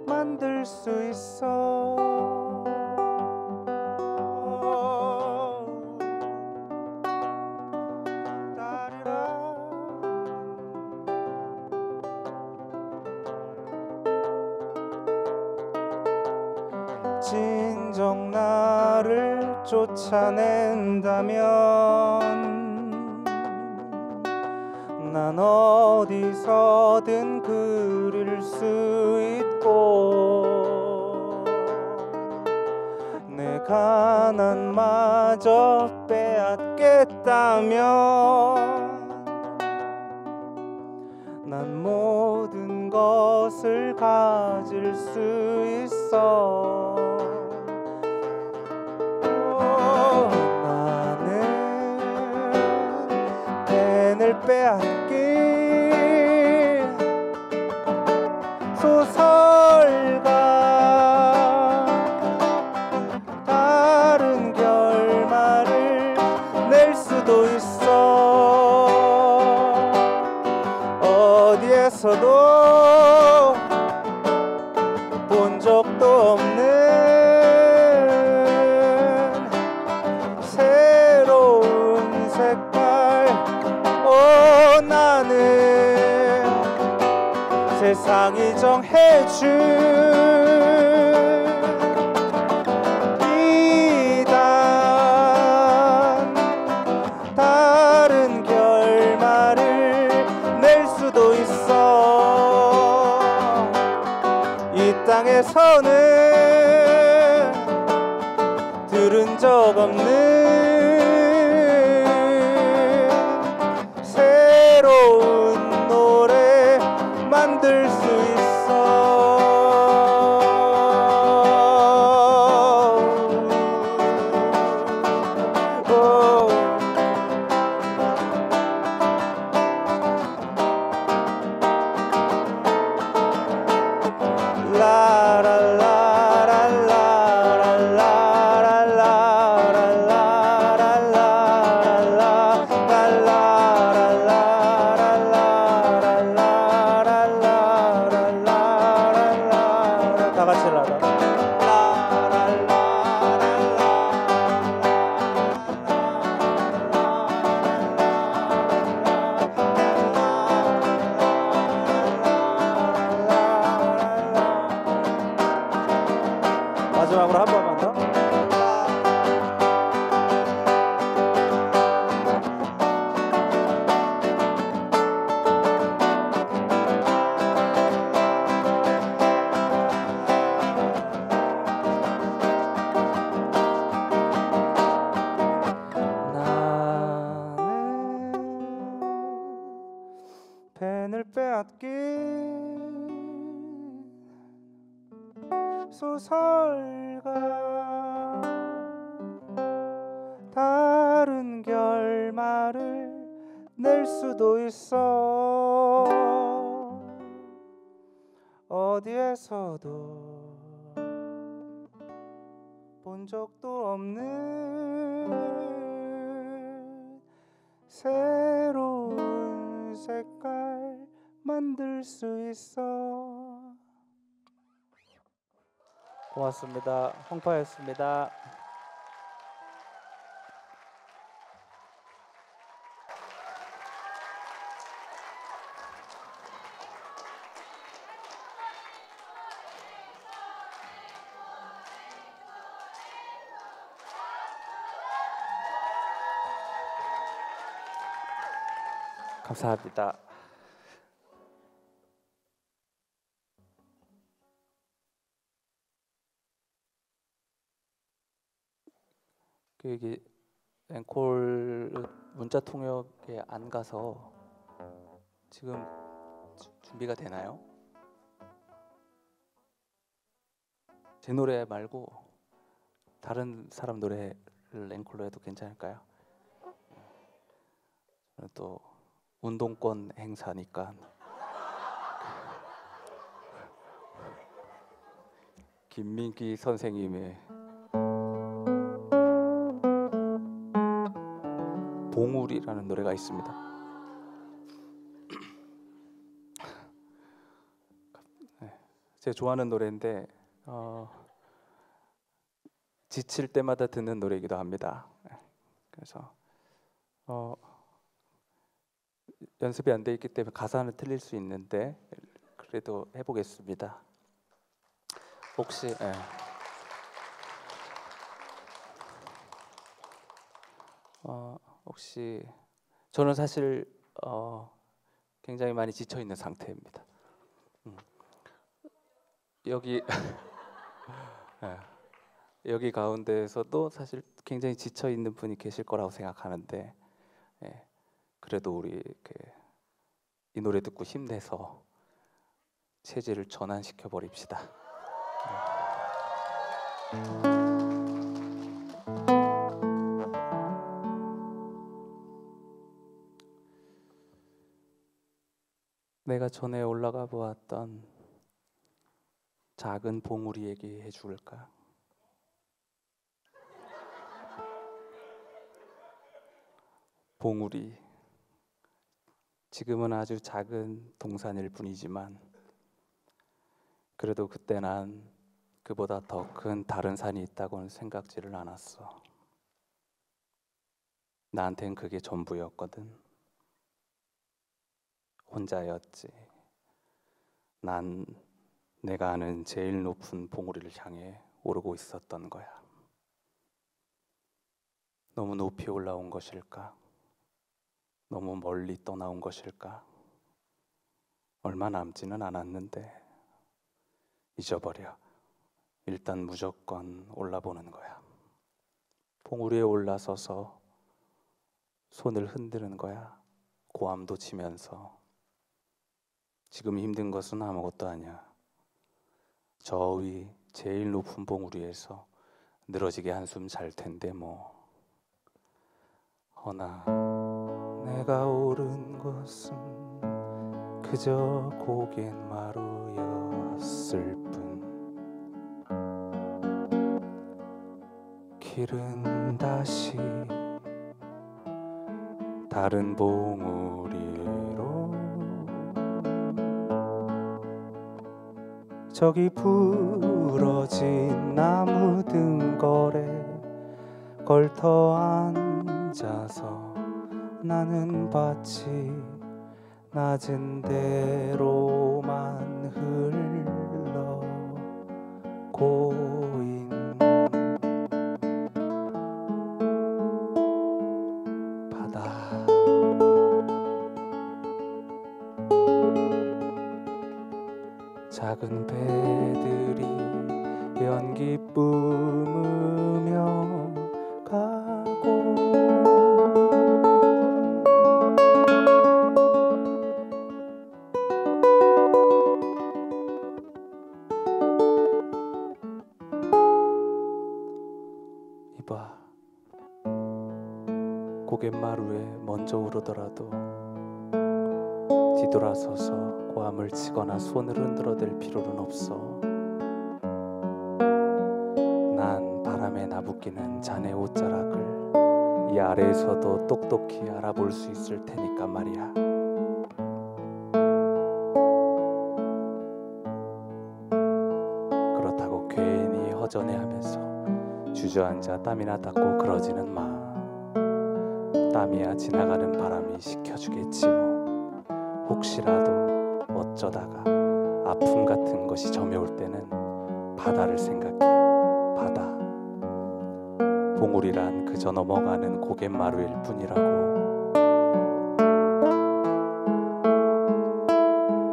만들 수 있어 진정 나를 쫓아낸다면 난 어디서든 그릴 수 있고 내 가난마저 빼앗겠다면 난 모든 것을 가질 수 있어 빼앗긴 소설가 다른 결말을 낼 수도 있어 어디에서도 본 적도 없는 새로운 색깔 나는 세상이 정해준 이단 다른 결말을 낼 수도 있어 이 땅에서는 들은 적 없는 새로운 노래 만들 수 있어 빼앗긴 소설가 다른 결말을 낼 수도 있어. 어디에서도 본 적도 없는 새로운 색깔 만들 수 있어. 고맙습니다. 홍파였습니다. 감사합니다. 이게 앵콜 문자 통역에 안 가서 지금 준비가 되나요? 제 노래 말고 다른 사람 노래를 앵콜로 해도 괜찮을까요? 저는 또 운동권 행사니까 김민기 선생님의 봉우리라는 노래가 있습니다. 제가 좋아하는 노래인데 지칠 때마다 듣는 노래이기도 합니다. 그래서 연습이 안 돼 있기 때문에 가사는 틀릴 수 있는데 그래도 해보겠습니다. 혹시 저는 사실 굉장히 많이 지쳐 있는 상태입니다. 여기 여기 가운데에서도 사실 굉장히 지쳐 있는 분이 계실 거라고 생각하는데 그래도 우리 이렇게 이 노래 듣고 힘내서 체질을 전환시켜 버립시다. 내가 전에 올라가 보았던 작은 봉우리 얘기해 줄까? 봉우리, 지금은 아주 작은 동산일 뿐이지만 그래도 그때 난 그보다 더 큰 다른 산이 있다고는 생각지를 않았어. 나한텐 그게 전부였거든. 혼자였지. 난 내가 아는 제일 높은 봉우리를 향해 오르고 있었던 거야. 너무 높이 올라온 것일까? 너무 멀리 떠나온 것일까? 얼마 남지는 않았는데 잊어버려. 일단 무조건 올라보는 거야. 봉우리에 올라서서 손을 흔드는 거야. 고함도 치면서. 지금 힘든 것은 아무것도 아니야. 저 위 제일 높은 봉우리에서 늘어지게 한숨 잘 텐데 뭐. 허나 내가 오른 곳은 그저 고갯마루였을 뿐. 길은 다시 다른 봉우리로 저기 부러진 나무 등걸에 걸터 앉아서 나는 밭이 낮은 대로만 흘러고인 바다. 작은 배들이 연기 뿜으며 가고 고갯마루에 먼저 오르더라도 뒤돌아서서 고함을 치거나 손을 흔들어댈 필요는 없어. 난 바람에 나부끼는 자네 옷자락을 이 아래에서도 똑똑히 알아볼 수 있을 테니까 말이야. 그렇다고 괜히 허전해하면서 주저앉아 땀이나 닦고 그러지는 마. 땀이야 지나가는 바람이 식혀주겠지 뭐. 혹시라도 어쩌다가 아픔 같은 것이 점여올 때는 바다를 생각해. 바다. 봉우리란 그저 넘어가는 고갯마루일 뿐이라고.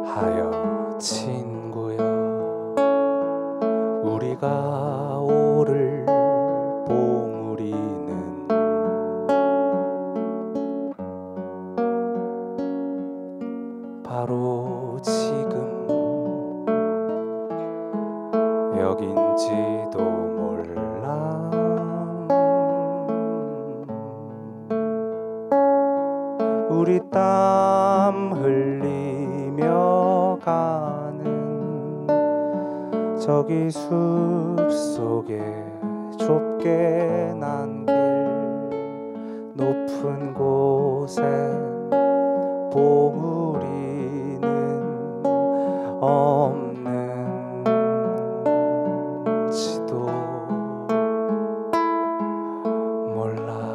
하여 친구여, 우리가 오를 봉우리는 바로 지금 여긴지도 몰라. 우리 땀 흘리며 가는 저기 숲속에 좁게 난 길, 높은 곳엔 봉우리는 없는지도 몰라.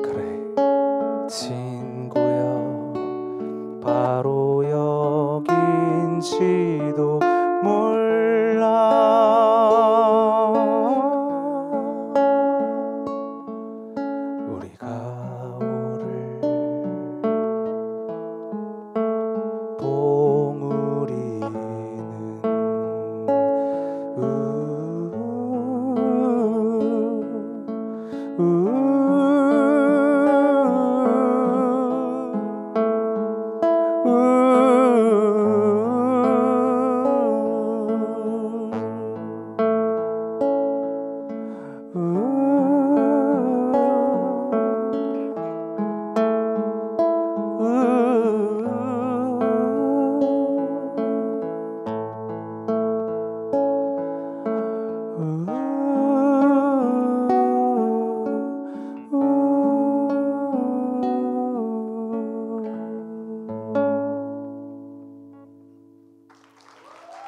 그래 친구여, 바로 여긴지도 몰라. 우리가 오를 봉우리는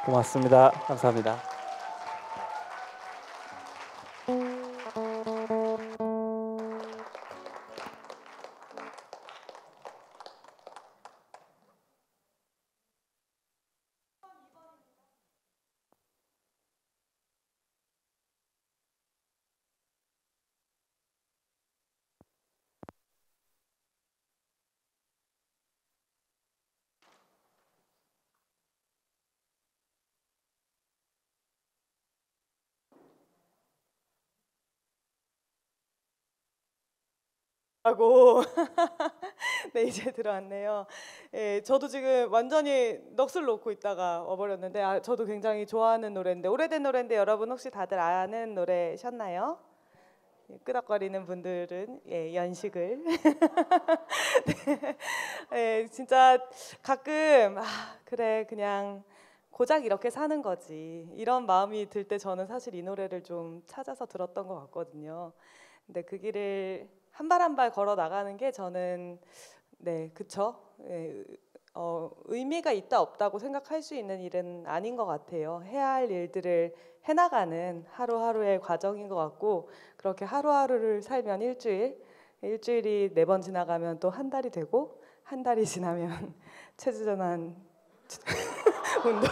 고맙습니다. 감사합니다. 하고 네, 이제 들어왔네요. 예, 저도 지금 완전히 넋을 놓고 있다가 와버렸는데, 저도 굉장히 좋아하는 노래인데, 오래된 노래인데 여러분 혹시 다들 아는 노래셨나요? 끄덕거리는 분들은 연식을 네. 진짜 가끔 그래 그냥 고작 이렇게 사는 거지, 이런 마음이 들 때 저는 사실 이 노래를 좀 찾아서 들었던 것 같거든요. 근데 그 길을 한 발 한 발 걸어 나가는 게 저는 그쵸? 의미가 있다 없다고 생각할 수 있는 일은 아닌 것 같아요. 해야 할 일들을 해나가는 하루하루의 과정인 것 같고, 그렇게 하루하루를 살면 일주일이 4번 지나가면 또 한 달이 되고, 한 달이 지나면 체주전환 운동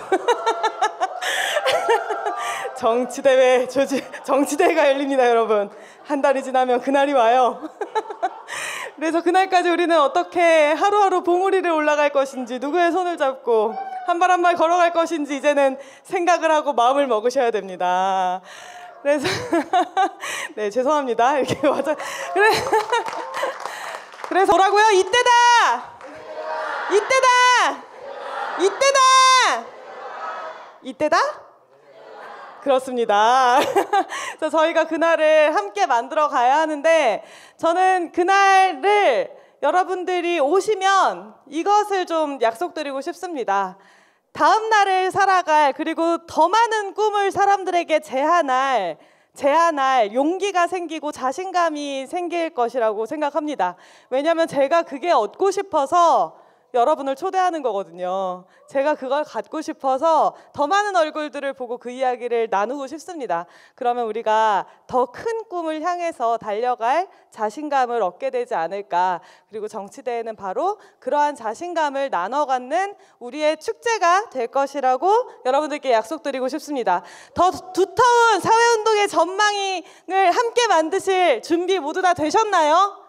정치대회가 열립니다, 여러분. 한 달이 지나면 그날이 와요. 그래서 그날까지 우리는 어떻게 하루하루 봉우리를 올라갈 것인지, 누구의 손을 잡고 한 발 한 발 걸어갈 것인지 이제는 생각을 하고 마음을 먹으셔야 됩니다. 그래서 네, 죄송합니다. 이렇게 맞아. 그래서 뭐라고요? 이때다. 그렇습니다. 그래서 저희가 그날을 함께 만들어 가야 하는데 저는 그날을 여러분들이 오시면 이것을 좀 약속드리고 싶습니다. 다음 날을 살아갈 그리고 더 많은 꿈을 사람들에게 제안할 용기가 생기고 자신감이 생길 것이라고 생각합니다. 왜냐하면 제가 그게 얻고 싶어서 여러분을 초대하는 거거든요. 제가 그걸 갖고 싶어서 더 많은 얼굴들을 보고 그 이야기를 나누고 싶습니다. 그러면 우리가 더 큰 꿈을 향해서 달려갈 자신감을 얻게 되지 않을까. 그리고 정치대회는 바로 그러한 자신감을 나눠 갖는 우리의 축제가 될 것이라고 여러분들께 약속드리고 싶습니다. 더 두터운 사회운동의 전망을 함께 만드실 준비 모두 다 되셨나요?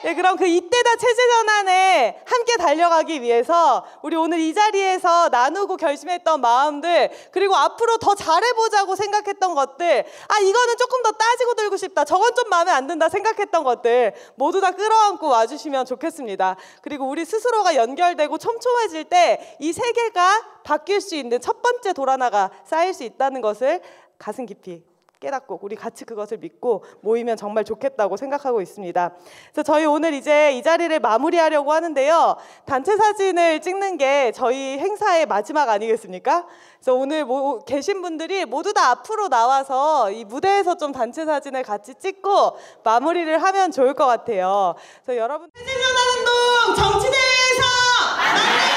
네, 그럼 그 이때다 체제전환에 함께 달려가기 위해서 우리 오늘 이 자리에서 나누고 결심했던 마음들, 그리고 앞으로 더 잘해보자고 생각했던 것들, 이거는 조금 더 따지고 들고 싶다, 저건 좀 마음에 안 든다 생각했던 것들 모두 다 끌어안고 와주시면 좋겠습니다. 그리고 우리 스스로가 연결되고 촘촘해질 때 이 세계가 바뀔 수 있는 첫 번째 돌 하나가 쌓일 수 있다는 것을 가슴 깊이 깨닫고 우리 같이 그것을 믿고 모이면 정말 좋겠다고 생각하고 있습니다. 그래서 저희 오늘 이제 이 자리를 마무리하려고 하는데요. 단체 사진을 찍는 게 저희 행사의 마지막 아니겠습니까? 그래서 오늘 계신 분들이 모두 다 앞으로 나와서 이 무대에서 좀 단체 사진을 같이 찍고 마무리를 하면 좋을 것 같아요. 그래서 여러분, 체제전환운동 정치대회에서 만나요.